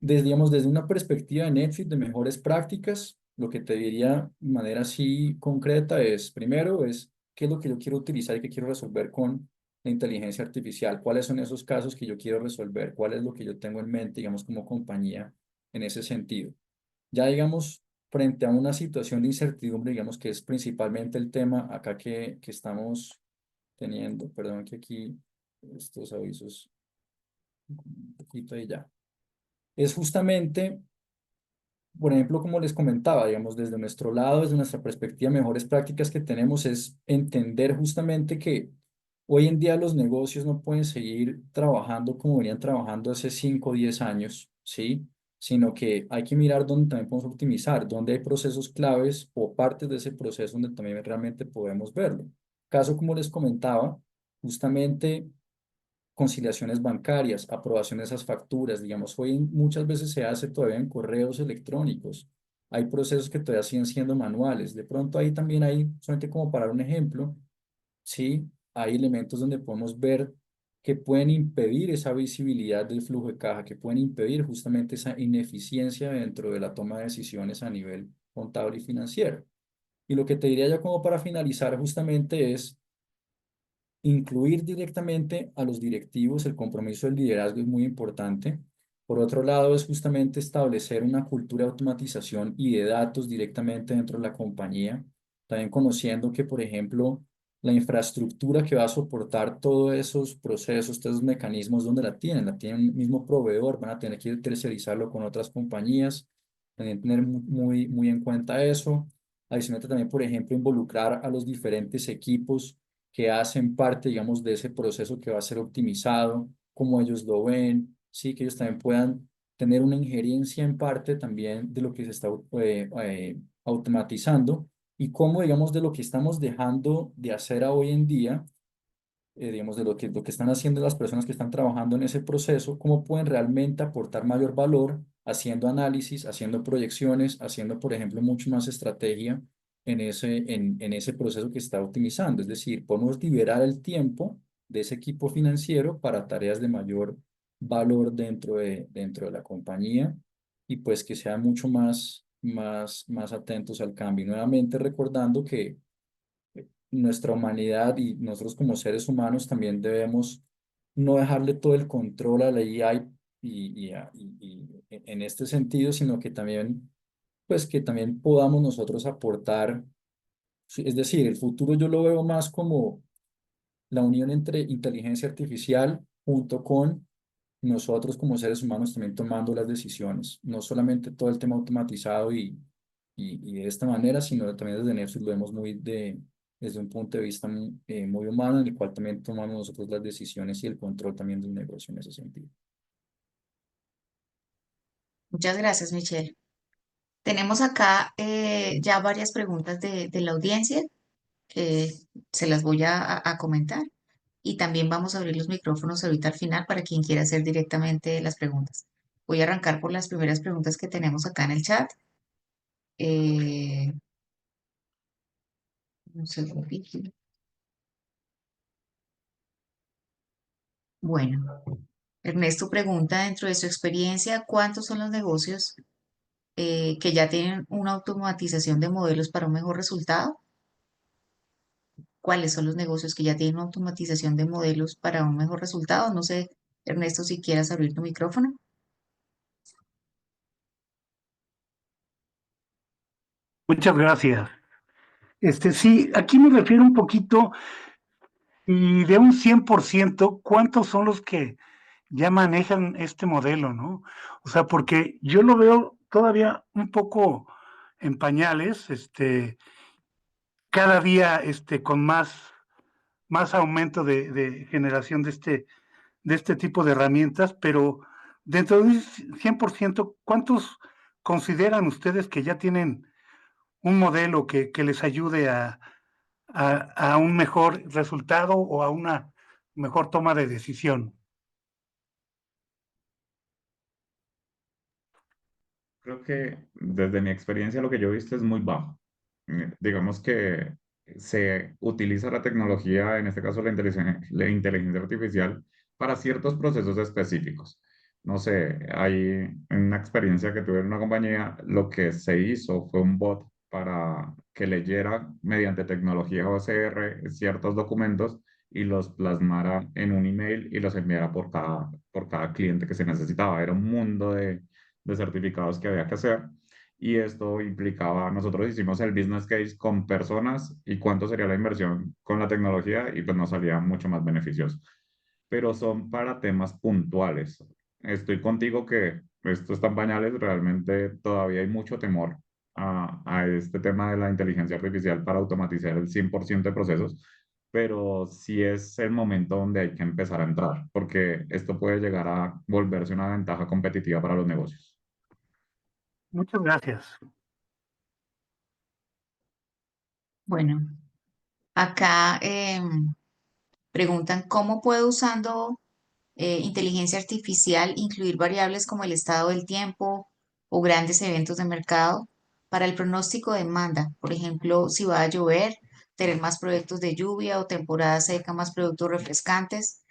Digamos, desde una perspectiva de Netflix de mejores prácticas, lo que te diría de manera así concreta es, primero, es qué es lo que yo quiero utilizar y qué quiero resolver con la inteligencia artificial, cuáles son esos casos que yo quiero resolver, cuál es lo que yo tengo en mente, digamos, como compañía en ese sentido. Ya, digamos, frente a una situación de incertidumbre, digamos que es principalmente el tema acá que estamos teniendo, perdón que aquí estos avisos, un poquito y ya. Es justamente, por ejemplo, como les comentaba, digamos, desde nuestro lado, desde nuestra perspectiva, mejores prácticas que tenemos es entender justamente que hoy en día los negocios no pueden seguir trabajando como venían trabajando hace 5 o 10 años, ¿sí? Sino que hay que mirar dónde también podemos optimizar, dónde hay procesos claves o partes de ese proceso donde también realmente podemos verlo. Caso como les comentaba, justamente conciliaciones bancarias, aprobación de esas facturas, digamos, muchas veces se hace todavía en correos electrónicos. Hay procesos que todavía siguen siendo manuales. De pronto ahí también hay, solamente como para dar un ejemplo, sí, hay elementos donde podemos ver que pueden impedir esa visibilidad del flujo de caja, que pueden impedir justamente esa ineficiencia dentro de la toma de decisiones a nivel contable y financiero. Y lo que te diría ya como para finalizar justamente es incluir directamente a los directivos, el compromiso del liderazgo es muy importante. Por otro lado, es justamente establecer una cultura de automatización y de datos directamente dentro de la compañía. También conociendo que, por ejemplo, la infraestructura que va a soportar todos esos procesos, todos esos mecanismos, ¿dónde la tienen el mismo proveedor, van a tener que tercerizarlo con otras compañías. También tener muy en cuenta eso. Adicionalmente, también, por ejemplo, involucrar a los diferentes equipos que hacen parte, digamos, de ese proceso que va a ser optimizado, cómo ellos lo ven, sí, que ellos también puedan tener una injerencia en parte también de lo que se está automatizando y cómo, digamos, de lo que estamos dejando de hacer a hoy en día, digamos, de lo que están haciendo las personas que están trabajando en ese proceso, cómo pueden realmente aportar mayor valor haciendo análisis, haciendo proyecciones, haciendo, por ejemplo, mucho más estrategia en ese proceso que está optimizando. Es decir, podemos liberar el tiempo de ese equipo financiero para tareas de mayor valor dentro de la compañía y pues que sean mucho más atentos al cambio. Y nuevamente recordando que nuestra humanidad y nosotros como seres humanos también debemos no dejarle todo el control a la AI y en este sentido, sino que también, pues que también podamos nosotros aportar, sí, es decir, el futuro yo lo veo más como la unión entre inteligencia artificial junto con nosotros como seres humanos también tomando las decisiones, no solamente todo el tema automatizado y de esta manera, sino también desde Netflix lo vemos desde un punto de vista muy humano, en el cual también tomamos nosotros las decisiones y el control también del negocio en ese sentido. Muchas gracias, Michelle. Tenemos acá ya varias preguntas de la audiencia que se las voy a comentar y también vamos a abrir los micrófonos ahorita al final para quien quiera hacer directamente las preguntas. Voy a arrancar por las primeras preguntas que tenemos acá en el chat. Eh, un segundito. Bueno, Ernesto pregunta dentro de su experiencia, ¿cuántos son los negocios que ya tienen una automatización de modelos para un mejor resultado? ¿Cuáles son los negocios que ya tienen una automatización de modelos para un mejor resultado? No sé, Ernesto, si quieras abrir tu micrófono. Muchas gracias. Sí, aquí me refiero un poquito, y de un 100%, ¿cuántos son los que ya manejan este modelo, no? O sea, porque yo lo veo todavía un poco en pañales, cada día, con más aumento de generación de este tipo de herramientas, pero dentro de un 100%, ¿cuántos consideran ustedes que ya tienen un modelo que les ayude a un mejor resultado o a una mejor toma de decisión? Creo que desde mi experiencia lo que yo he visto es muy bajo. Digamos que se utiliza la tecnología, en este caso la inteligencia artificial, para ciertos procesos específicos. No sé, hay una experiencia que tuve en una compañía, lo que se hizo fue un bot para que leyera mediante tecnología OCR ciertos documentos y los plasmara en un email y los enviara por cada cliente que se necesitaba. Era un mundo de certificados que había que hacer y esto implicaba, nosotros hicimos el business case con personas y cuánto sería la inversión con la tecnología y pues nos salía mucho más beneficioso. Pero son para temas puntuales. Estoy contigo que esto está en pañales, realmente todavía hay mucho temor a este tema de la inteligencia artificial para automatizar el 100% de procesos, pero sí es el momento donde hay que empezar a entrar, porque esto puede llegar a volverse una ventaja competitiva para los negocios. Muchas gracias. Bueno, acá preguntan, ¿cómo puedo usando inteligencia artificial incluir variables como el estado del tiempo o grandes eventos de mercado para el pronóstico de demanda? Por ejemplo, si va a llover, tener más productos de lluvia o temporada seca, más productos refrescantes.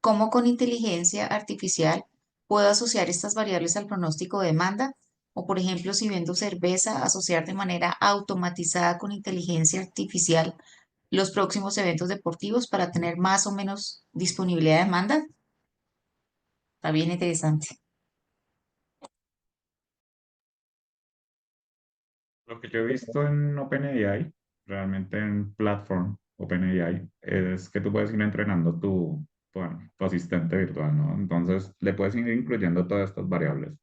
¿Cómo con inteligencia artificial puedo asociar estas variables al pronóstico de demanda? O, por ejemplo, si vendo cerveza, asociar de manera automatizada con inteligencia artificial los próximos eventos deportivos para tener más o menos disponibilidad de demanda. Está bien interesante. Lo que yo he visto en OpenAI, realmente en Platform OpenAI, es que tú puedes ir entrenando bueno, tu asistente virtual, ¿no? Entonces, le puedes ir incluyendo todas estas variables.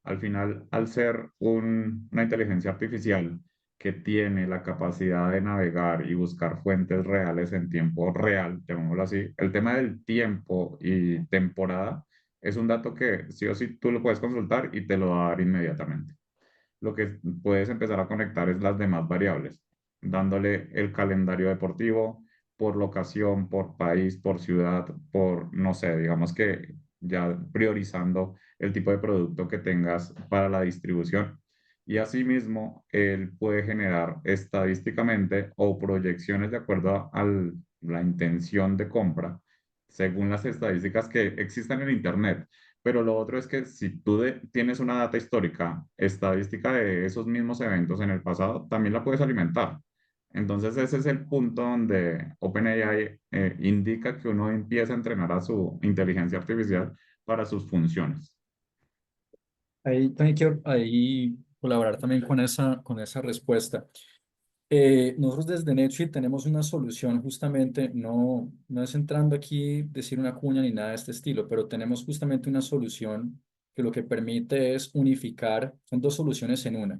Al final, al ser una inteligencia artificial que tiene la capacidad de navegar y buscar fuentes reales en tiempo real, llamémoslo así, el tema del tiempo y temporada Es un dato que sí o sí tú lo puedes consultar y te lo va a dar inmediatamente. Lo que puedes empezar a conectar es las demás variables, dándole el calendario deportivo por locación, por país, por ciudad, por, no sé, digamos que ya priorizando el tipo de producto que tengas para la distribución. Y asimismo, él puede generar estadísticamente o proyecciones de acuerdo a la intención de compra, según las estadísticas que existen en Internet. Pero lo otro es que si tú tienes una data histórica, estadística de esos mismos eventos en el pasado, también la puedes alimentar. Entonces ese es el punto donde OpenAI indica que uno empieza a entrenar a su inteligencia artificial para sus funciones. Ahí también quiero ahí colaborar también con esa respuesta. Nosotros desde NetSuite tenemos una solución justamente, no es entrando aquí decir una cuña ni nada de este estilo, pero tenemos justamente una solución que lo que permite es unificar, son dos soluciones en una.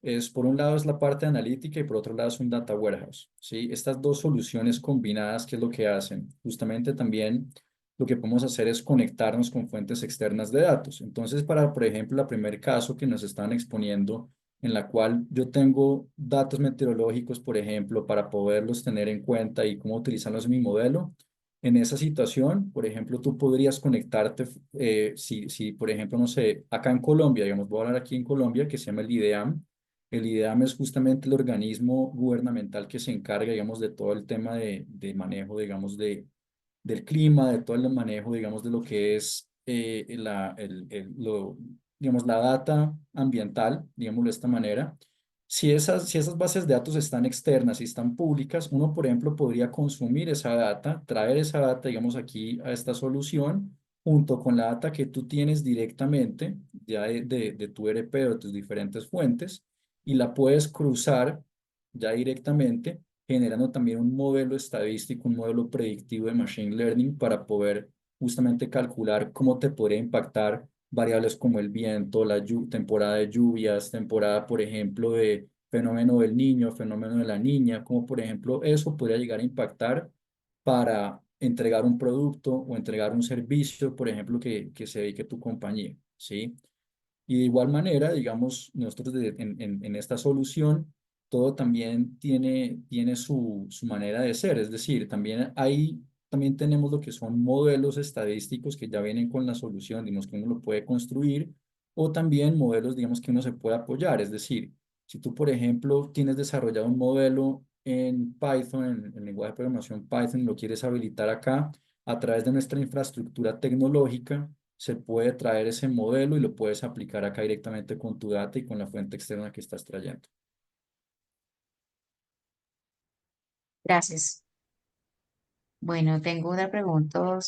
Es, por un lado es la parte analítica y por otro lado es un data warehouse, ¿sí? Estas dos soluciones combinadas, ¿qué es lo que hacen? Justamente también lo que podemos hacer es conectarnos con fuentes externas de datos. Entonces, para, por ejemplo, el primer caso que nos estaban exponiendo, en la cual yo tengo datos meteorológicos, por ejemplo, para poderlos tener en cuenta y cómo utilizarlos en mi modelo. En esa situación, por ejemplo, tú podrías conectarte, si, por ejemplo, no sé, acá en Colombia, digamos, voy a hablar aquí en Colombia, que se llama el IDEAM. El IDEAM es justamente el organismo gubernamental que se encarga, digamos, de todo el tema de manejo, digamos, del clima, de todo el manejo, digamos, de lo que es digamos, la data ambiental, digámoslo de esta manera. Si esas bases de datos están externas y están públicas, uno, por ejemplo, podría consumir esa data, traer esa data, digamos, aquí a esta solución, junto con la data que tú tienes directamente, ya de tu ERP o de tus diferentes fuentes, y la puedes cruzar ya directamente generando también un modelo estadístico, un modelo predictivo de Machine Learning para poder justamente calcular cómo te podría impactar variables como el viento, temporada de lluvias, temporada, por ejemplo, de fenómeno del niño, fenómeno de la niña, como por ejemplo eso podría llegar a impactar para entregar un producto o entregar un servicio, por ejemplo, que se dedique tu compañía, ¿sí? Y de igual manera, digamos, nosotros en esta solución, todo también tiene su manera de ser. Es decir, también tenemos lo que son modelos estadísticos que ya vienen con la solución, digamos que uno lo puede construir, o también modelos, digamos, que uno se puede apoyar. Es decir, si tú, por ejemplo, tienes desarrollado un modelo en Python, en el lenguaje de programación Python, y lo quieres habilitar acá, a través de nuestra infraestructura tecnológica, se puede traer ese modelo y lo puedes aplicar acá directamente con tu data y con la fuente externa que estás trayendo. Gracias. Bueno, tengo otra pregunta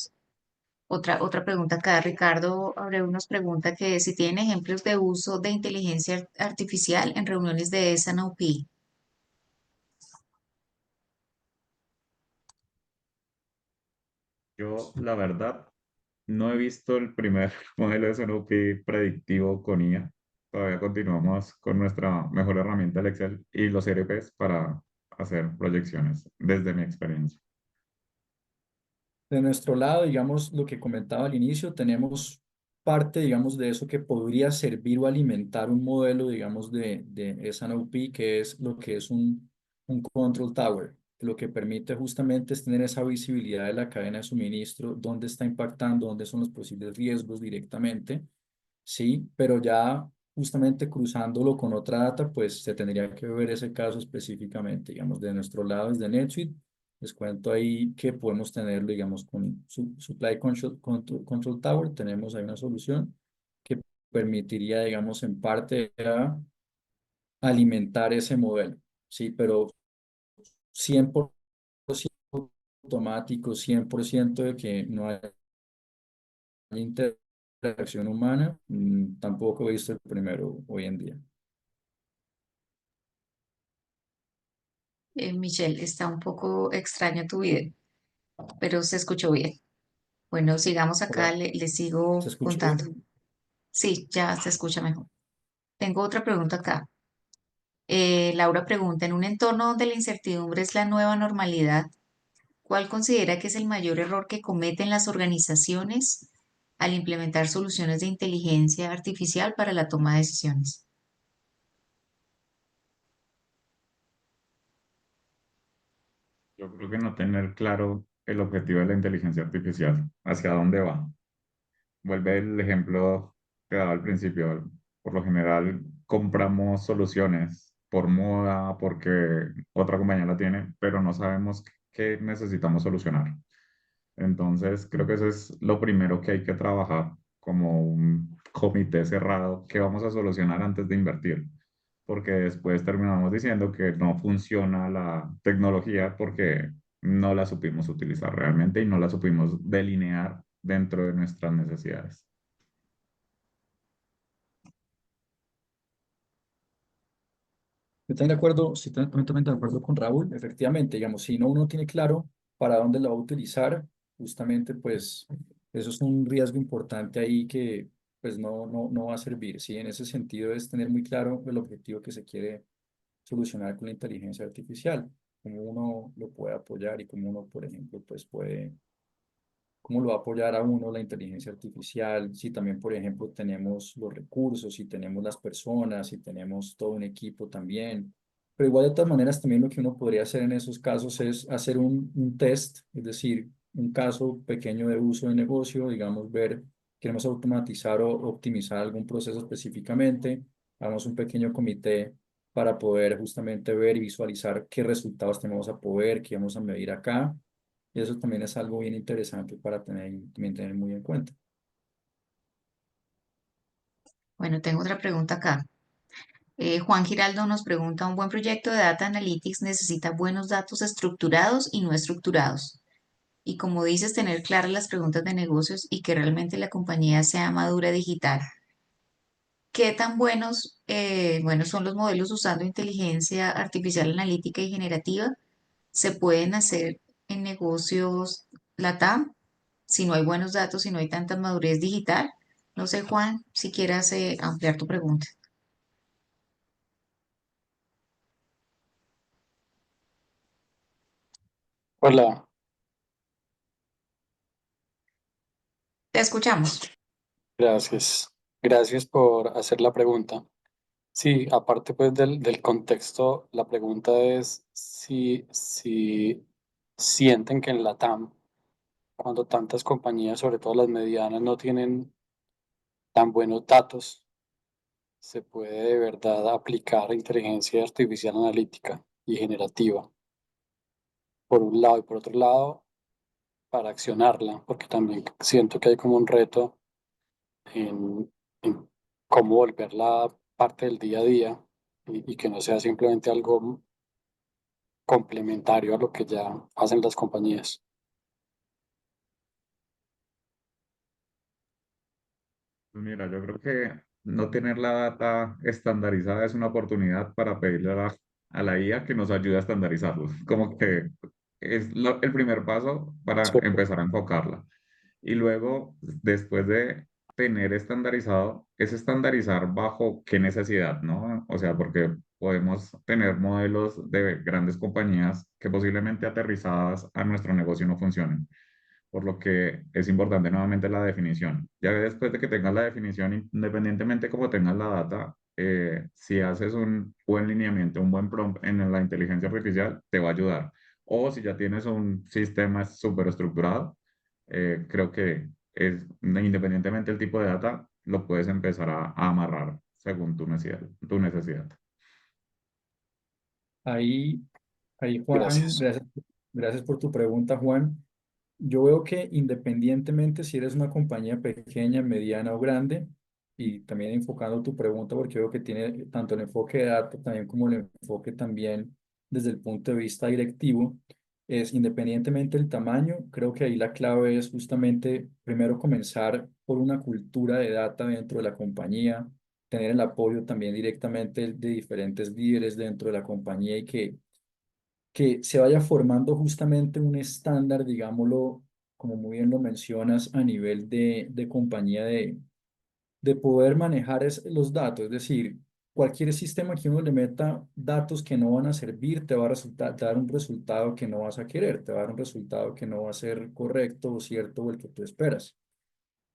acá. Ricardo Abreu nos pregunta que si tienen ejemplos de uso de inteligencia artificial en reuniones de S&OP. Yo, la verdad, no he visto el primer modelo de Sanofi predictivo con IA. Todavía continuamos con nuestra mejor herramienta, el Excel, y los ERPs para hacer proyecciones, desde mi experiencia. De nuestro lado, digamos, lo que comentaba al inicio, tenemos parte, digamos, de eso que podría servir o alimentar un modelo, digamos, de S&OP, que es lo que es un control tower. Lo que permite justamente es tener esa visibilidad de la cadena de suministro, dónde está impactando, dónde son los posibles riesgos directamente, sí, pero ya justamente cruzándolo con otra data, pues se tendría que ver ese caso específicamente, digamos, de nuestro lado, desde NetSuite. Les cuento ahí que podemos tenerlo, digamos, con Supply Control Tower, tenemos ahí una solución que permitiría, digamos, en parte a alimentar ese modelo, ¿sí? Pero 100% automático, 100% de que no hay interacción humana, tampoco he visto el primero hoy en día. Michelle, está un poco extraño tu video, pero se escuchó bien. Bueno, sigamos acá, Hola, le ¿se sigo escucha contando. bien? Sí, ya se escucha mejor. Tengo otra pregunta acá. Laura pregunta, en un entorno donde la incertidumbre es la nueva normalidad, ¿cuál considera que es el mayor error que cometen las organizaciones al implementar soluciones de inteligencia artificial para la toma de decisiones? Yo creo que no tener claro el objetivo de la inteligencia artificial, hacia dónde va. Vuelve el ejemplo que daba al principio. Por lo general, compramos soluciones por moda, porque otra compañía la tiene, pero no sabemos qué necesitamos solucionar. Entonces, creo que eso es lo primero que hay que trabajar como un comité cerrado que vamos a solucionar antes de invertir, porque después terminamos diciendo que no funciona la tecnología porque no la supimos utilizar realmente y no la supimos delinear dentro de nuestras necesidades. Yo también de acuerdo, sí, totalmente de acuerdo con Raúl. Efectivamente, digamos, si no uno tiene claro para dónde lo va a utilizar, justamente, pues, eso es un riesgo importante ahí que, pues, no va a servir, ¿sí? En ese sentido es tener muy claro el objetivo que se quiere solucionar con la inteligencia artificial, cómo uno lo puede apoyar y cómo uno, por ejemplo, pues, puede cómo lo va a apoyar a uno la inteligencia artificial, si también, por ejemplo, tenemos los recursos, si tenemos las personas, si tenemos todo un equipo también. Pero igual de todas maneras, también lo que uno podría hacer en esos casos es hacer un test, es decir, un caso pequeño de uso de negocio, digamos, ver, queremos automatizar o optimizar algún proceso específicamente, hagamos un pequeño comité para poder justamente ver y visualizar qué resultados tenemos a poder, qué vamos a medir acá y eso también es algo bien interesante para también tener muy en cuenta. Bueno, tengo otra pregunta acá. Juan Giraldo nos pregunta, ¿un buen proyecto de Data Analytics necesita buenos datos estructurados y no estructurados? Y como dices, tener claras las preguntas de negocios y que realmente la compañía sea madura digital. ¿Qué tan buenos son los modelos usando inteligencia artificial analítica y generativa? ¿Se pueden hacer en negocios LATAM si no hay buenos datos, si no hay tanta madurez digital? No sé, Juan, si quieras ampliar tu pregunta. Hola, Te escuchamos. gracias. Gracias por hacer la pregunta. Sí, aparte pues del contexto, la pregunta es si sienten que en la TAM, cuando tantas compañías, sobre todo las medianas, no tienen tan buenos datos, se puede de verdad aplicar inteligencia artificial analítica y generativa, por un lado, y por otro lado, para accionarla, porque también siento que hay como un reto en cómo volverla parte del día a día y que no sea simplemente algo complementario a lo que ya hacen las compañías. Pues mira, yo creo que no tener la data estandarizada es una oportunidad para pedirle a la IA que nos ayude a estandarizarlo. Como que es el primer paso para Súper. empezar a enfocarla. Y luego, después de tener estandarizado, es estandarizar bajo qué necesidad, ¿no? O sea, porque podemos tener modelos de grandes compañías que posiblemente aterrizadas a nuestro negocio no funcionen, por lo que es importante nuevamente la definición. Ya después de que tengas la definición, independientemente cómo tengas la data, si haces un buen lineamiento, un buen prompt en la inteligencia artificial, te va a ayudar. O si ya tienes un sistema súper estructurado, creo que independientemente del tipo de data, lo puedes empezar a amarrar según tu necesidad, tu necesidad. Ahí, ahí Juan, Gracias. gracias por tu pregunta, Juan. Yo veo que independientemente si eres una compañía pequeña, mediana o grande, y también enfocando tu pregunta, porque veo que tiene tanto el enfoque de data también como el enfoque también desde el punto de vista directivo, es independientemente del tamaño, creo que ahí la clave es justamente primero comenzar por una cultura de data dentro de la compañía, tener el apoyo también directamente de diferentes líderes dentro de la compañía y que se vaya formando justamente un estándar, digámoslo, como muy bien lo mencionas, a nivel de compañía de poder manejar los datos. Es decir, cualquier sistema que uno le meta datos que no van a servir, te va a resultar, te va a dar un resultado que no vas a querer, te va a dar un resultado que no va a ser correcto o cierto o el que tú esperas.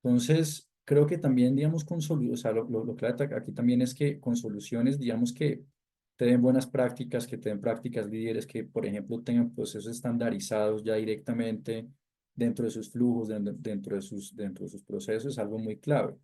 Entonces, creo que también, digamos, o sea, lo que aquí también es que con soluciones, digamos, que te den buenas prácticas, que te den prácticas líderes, que, por ejemplo, tengan procesos estandarizados ya directamente dentro de sus flujos, dentro de sus procesos, es algo muy clave.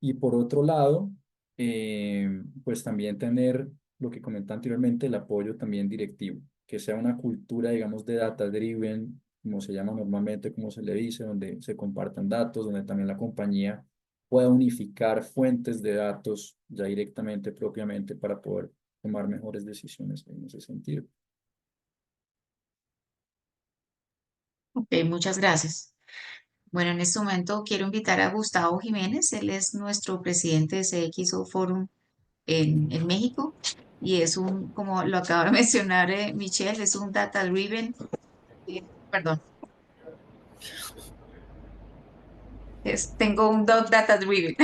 Y por otro lado, pues también tener lo que comenté anteriormente, el apoyo también directivo, que sea una cultura, digamos, de data driven, como se llama normalmente, como se le dice, donde se compartan datos, donde también la compañía pueda unificar fuentes de datos ya directamente, propiamente, para poder tomar mejores decisiones en ese sentido. Ok, muchas gracias. Bueno, en este momento quiero invitar a Gustavo Jiménez. Él es nuestro presidente de CXO Forum en México y es un, como lo acaba de mencionar Michelle, es un data driven, perdón, tengo un dog data driven.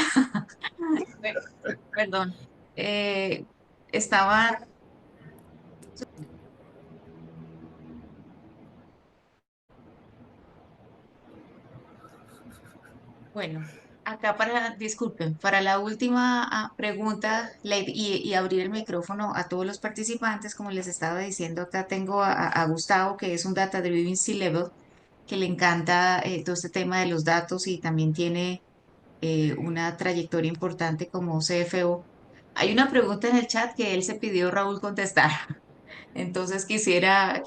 Perdón. Eh, estaba, bueno, acá disculpen, para la última pregunta y abrir el micrófono a todos los participantes, como les estaba diciendo, acá tengo a Gustavo, que es un Data Driven C-Level, que le encanta todo este tema de los datos y también tiene una trayectoria importante como CFO. Hay una pregunta en el chat que él se pidió Raúl contestar. Entonces quisiera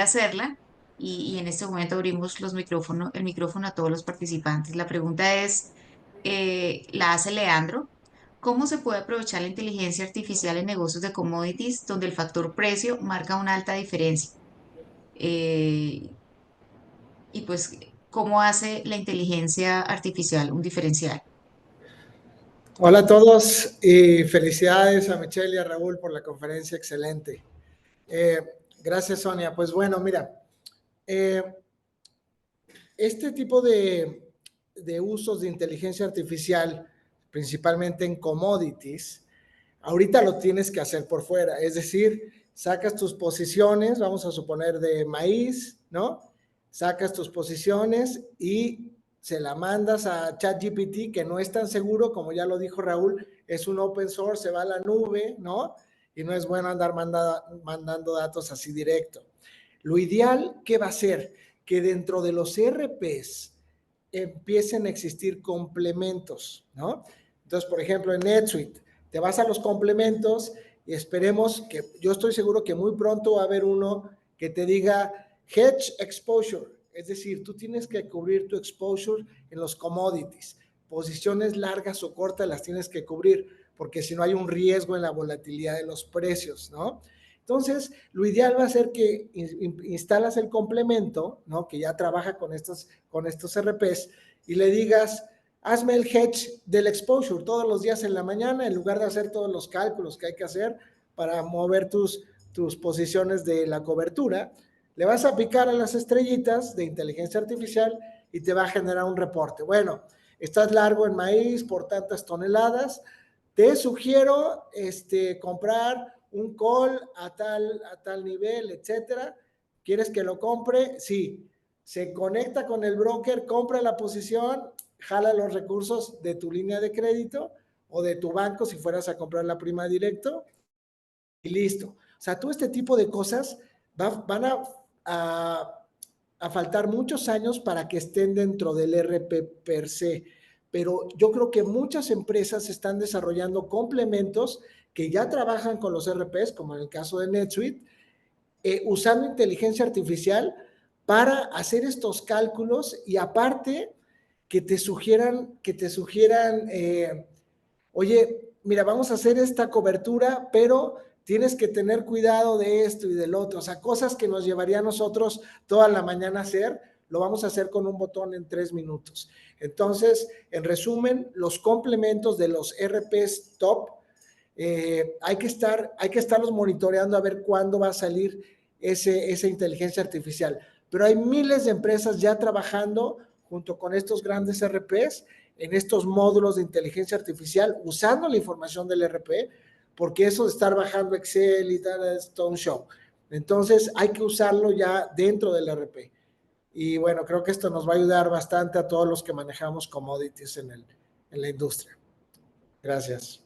hacerla y en este momento abrimos el micrófono a todos los participantes. La pregunta es, la hace Leandro. ¿Cómo se puede aprovechar la inteligencia artificial en negocios de commodities donde el factor precio marca una alta diferencia? Eh, y pues, ¿cómo hace la inteligencia artificial un diferencial? Hola a todos y felicidades a Michelle y a Raúl por la conferencia excelente. Gracias, Sonia. Pues bueno, mira, este tipo de usos de inteligencia artificial, principalmente en commodities, ahorita lo tienes que hacer por fuera, es decir, sacas tus posiciones, vamos a suponer de maíz, ¿no? Sacas tus posiciones y se la mandas a ChatGPT, que no es tan seguro, como ya lo dijo Raúl, es un open source, se va a la nube, ¿no? Y no es bueno andar mandando datos así directo. Lo ideal, ¿qué va a ser? Que dentro de los ERPs empiecen a existir complementos, ¿no? Entonces, por ejemplo, en NetSuite, te vas a los complementos y esperemos que, yo estoy seguro que muy pronto va a haber uno que te diga hedge exposure, es decir, tú tienes que cubrir tu exposure en los commodities, posiciones largas o cortas las tienes que cubrir, porque si no hay un riesgo en la volatilidad de los precios, ¿no? Entonces, lo ideal va a ser que instalas el complemento, ¿no? Que ya trabaja con estos RPs y le digas, hazme el hedge del exposure todos los días en la mañana, en lugar de hacer todos los cálculos que hay que hacer para mover tus posiciones de la cobertura. Le vas a picar a las estrellitas de inteligencia artificial y te va a generar un reporte. Bueno, estás largo en maíz por tantas toneladas, te sugiero comprar un call a tal nivel, etcétera. ¿Quieres que lo compre? Sí. Se conecta con el broker, compra la posición, jala los recursos de tu línea de crédito o de tu banco si fueras a comprar la prima directo y listo. O sea, todo este tipo de cosas van a faltar muchos años para que estén dentro del RP per se, pero yo creo que muchas empresas están desarrollando complementos que ya trabajan con los RPs, como en el caso de NetSuite, usando inteligencia artificial para hacer estos cálculos y aparte que te sugieran, oye, mira, vamos a hacer esta cobertura, pero tienes que tener cuidado de esto y del otro. O sea, cosas que nos llevaría a nosotros toda la mañana a hacer, lo vamos a hacer con un botón en 3 minutos. Entonces, en resumen, los complementos de los RPs top, hay que estarlos monitoreando a ver cuándo va a salir esa inteligencia artificial. Pero hay miles de empresas ya trabajando junto con estos grandes RPs en estos módulos de inteligencia artificial usando la información del RP, porque eso de estar bajando Excel y tal es todo un show. Entonces hay que usarlo ya dentro del RP. Y bueno, creo que esto nos va a ayudar bastante a todos los que manejamos commodities en la industria. Gracias.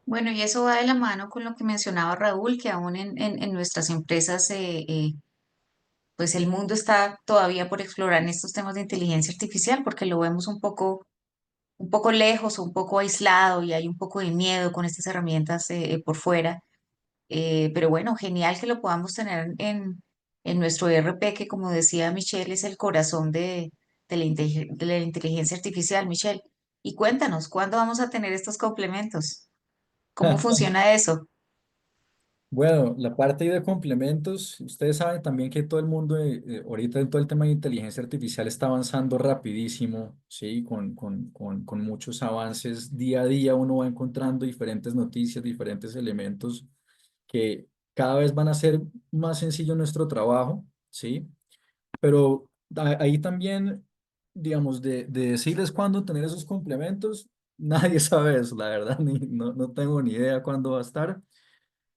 Bueno, y eso va de la mano con lo que mencionaba Raúl, que aún en nuestras empresas, pues el mundo está todavía por explorar en estos temas de inteligencia artificial, porque lo vemos un poco lejos o un poco aislado y hay un poco de miedo con estas herramientas por fuera. Pero bueno, genial que lo podamos tener en nuestro ERP, que como decía Michelle, es el corazón de la inteligencia artificial, Michelle. Y cuéntanos, ¿cuándo vamos a tener estos complementos? ¿Cómo funciona eso? Bueno, la parte ahí de complementos, ustedes saben también que todo el mundo ahorita en todo el tema de inteligencia artificial está avanzando rapidísimo, ¿sí? Con muchos avances día a día uno va encontrando diferentes noticias, diferentes elementos que cada vez van a hacer más sencillo nuestro trabajo, ¿sí? Pero ahí también, digamos, de decirles cuándo tener esos complementos, nadie sabe eso, la verdad, no tengo ni idea cuándo va a estar.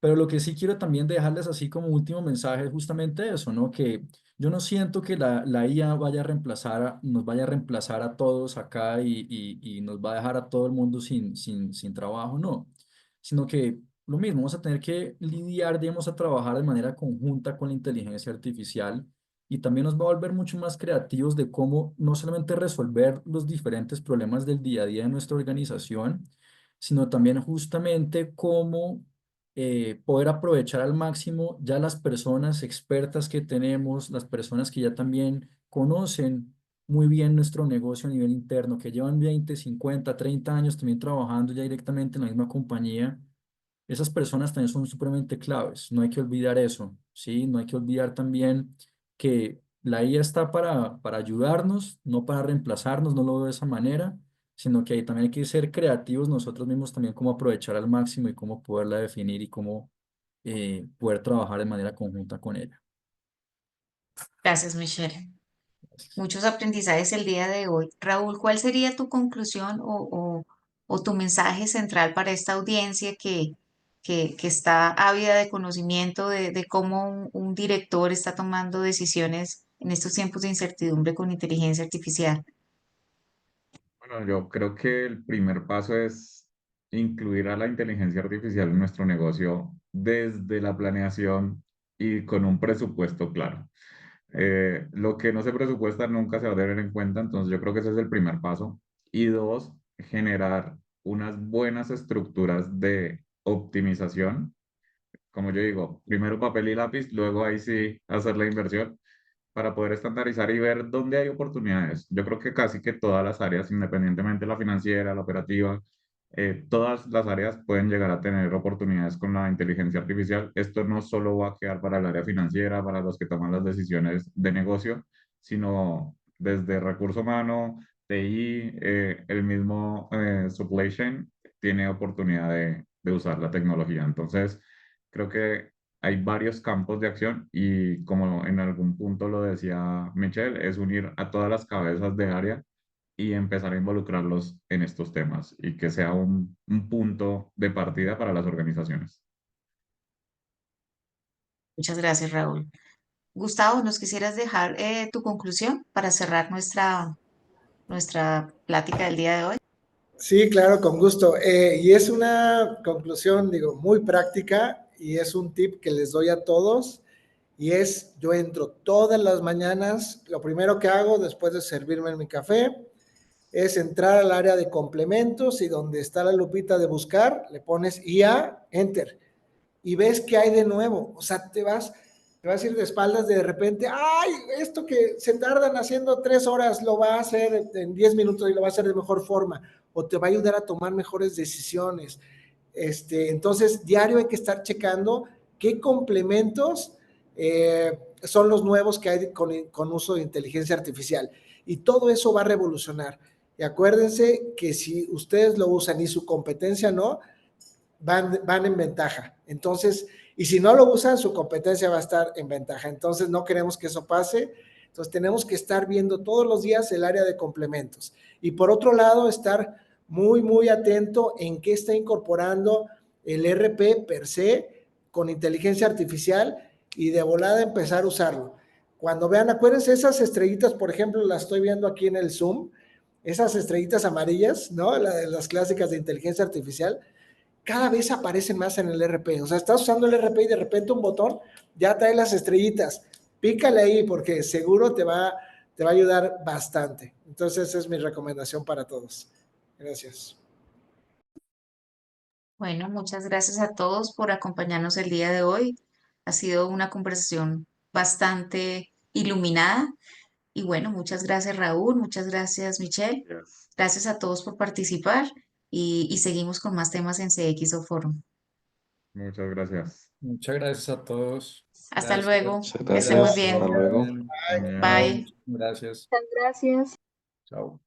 Pero lo que sí quiero también dejarles así como último mensaje es justamente eso, ¿no? Que yo no siento que la IA vaya a nos vaya a reemplazar a todos acá y nos va a dejar a todo el mundo sin trabajo, no. Sino que lo mismo, vamos a tener que lidiar, digamos, a trabajar de manera conjunta con la inteligencia artificial y también nos va a volver mucho más creativos de cómo no solamente resolver los diferentes problemas del día a día de nuestra organización, sino también justamente cómo poder aprovechar al máximo ya las personas expertas que tenemos, las personas que ya también conocen muy bien nuestro negocio a nivel interno, que llevan 20 50 30 años también trabajando ya directamente en la misma compañía. Esas personas también son supremamente claves, no hay que olvidar eso, ¿sí? No hay que olvidar también que la IA está para ayudarnos, no para reemplazarnos, no lo veo de esa manera, sino que ahí también hay que ser creativos nosotros mismos también cómo aprovechar al máximo y cómo poderla definir y cómo poder trabajar de manera conjunta con ella. Gracias, Michelle. Gracias. Muchos aprendizajes el día de hoy. Raúl, ¿cuál sería tu conclusión o tu mensaje central para esta audiencia que está ávida de conocimiento de cómo un director está tomando decisiones en estos tiempos de incertidumbre con inteligencia artificial? Bueno, yo creo que el primer paso es incluir a la inteligencia artificial en nuestro negocio desde la planeación y con un presupuesto claro. Lo que no se presupuesta nunca se va a tener en cuenta, entonces yo creo que ese es el primer paso. Y dos, generar unas buenas estructuras de optimización. Como yo digo, primero papel y lápiz, luego ahí sí hacer la inversión para poder estandarizar y ver dónde hay oportunidades. Yo creo que casi que todas las áreas, independientemente de la financiera, la operativa, todas las áreas pueden llegar a tener oportunidades con la inteligencia artificial. Esto no solo va a quedar para el área financiera, para los que toman las decisiones de negocio, sino desde recurso humano, TI, el mismo supply chain tiene oportunidad de usar la tecnología. Entonces, creo que hay varios campos de acción y como en algún punto lo decía Michelle, es unir a todas las cabezas de área y empezar a involucrarlos en estos temas y que sea un punto de partida para las organizaciones. Muchas gracias, Raúl. Gustavo, ¿nos quisieras dejar tu conclusión para cerrar nuestra plática del día de hoy? Sí, claro, con gusto. Y es una conclusión, digo, muy práctica y es un tip que les doy a todos. Y es, yo entro todas las mañanas, lo primero que hago después de servirme mi café es entrar al área de complementos y donde está la lupita de buscar, le pones IA, enter, y ves qué hay de nuevo. O sea, te vas a ir de espaldas de repente, ay, esto que se tardan haciendo 3 horas, lo va a hacer en 10 minutos y lo va a hacer de mejor forma, o te va a ayudar a tomar mejores decisiones. Entonces, diario hay que estar checando qué complementos son los nuevos que hay con uso de inteligencia artificial. Y todo eso va a revolucionar. Y acuérdense que si ustedes lo usan y su competencia no, van en ventaja. Entonces, y si no lo usan, su competencia va a estar en ventaja. Entonces, no queremos que eso pase. Entonces, tenemos que estar viendo todos los días el área de complementos. Y por otro lado, estar muy, muy atento en qué está incorporando el RP per se con inteligencia artificial y de volada empezar a usarlo. Cuando vean, acuérdense, esas estrellitas, por ejemplo, las estoy viendo aquí en el Zoom, esas estrellitas amarillas, ¿no? Las clásicas de inteligencia artificial, cada vez aparecen más en el RP. O sea, estás usando el RP y de repente un botón ya trae las estrellitas. Pícale ahí porque seguro te va a ayudar bastante. Entonces, esa es mi recomendación para todos. Gracias. Bueno, muchas gracias a todos por acompañarnos el día de hoy. Ha sido una conversación bastante iluminada. Y bueno, muchas gracias Raúl, muchas gracias Michelle. Yes. Gracias a todos por participar y seguimos con más temas en CXO Forum. Muchas gracias. Muchas gracias a todos. Hasta Gracias. luego, Muchas que estén muy gracias. bien. Hasta luego. Bien. También. Chao, Bye. muchas gracias. Muchas gracias. Chao.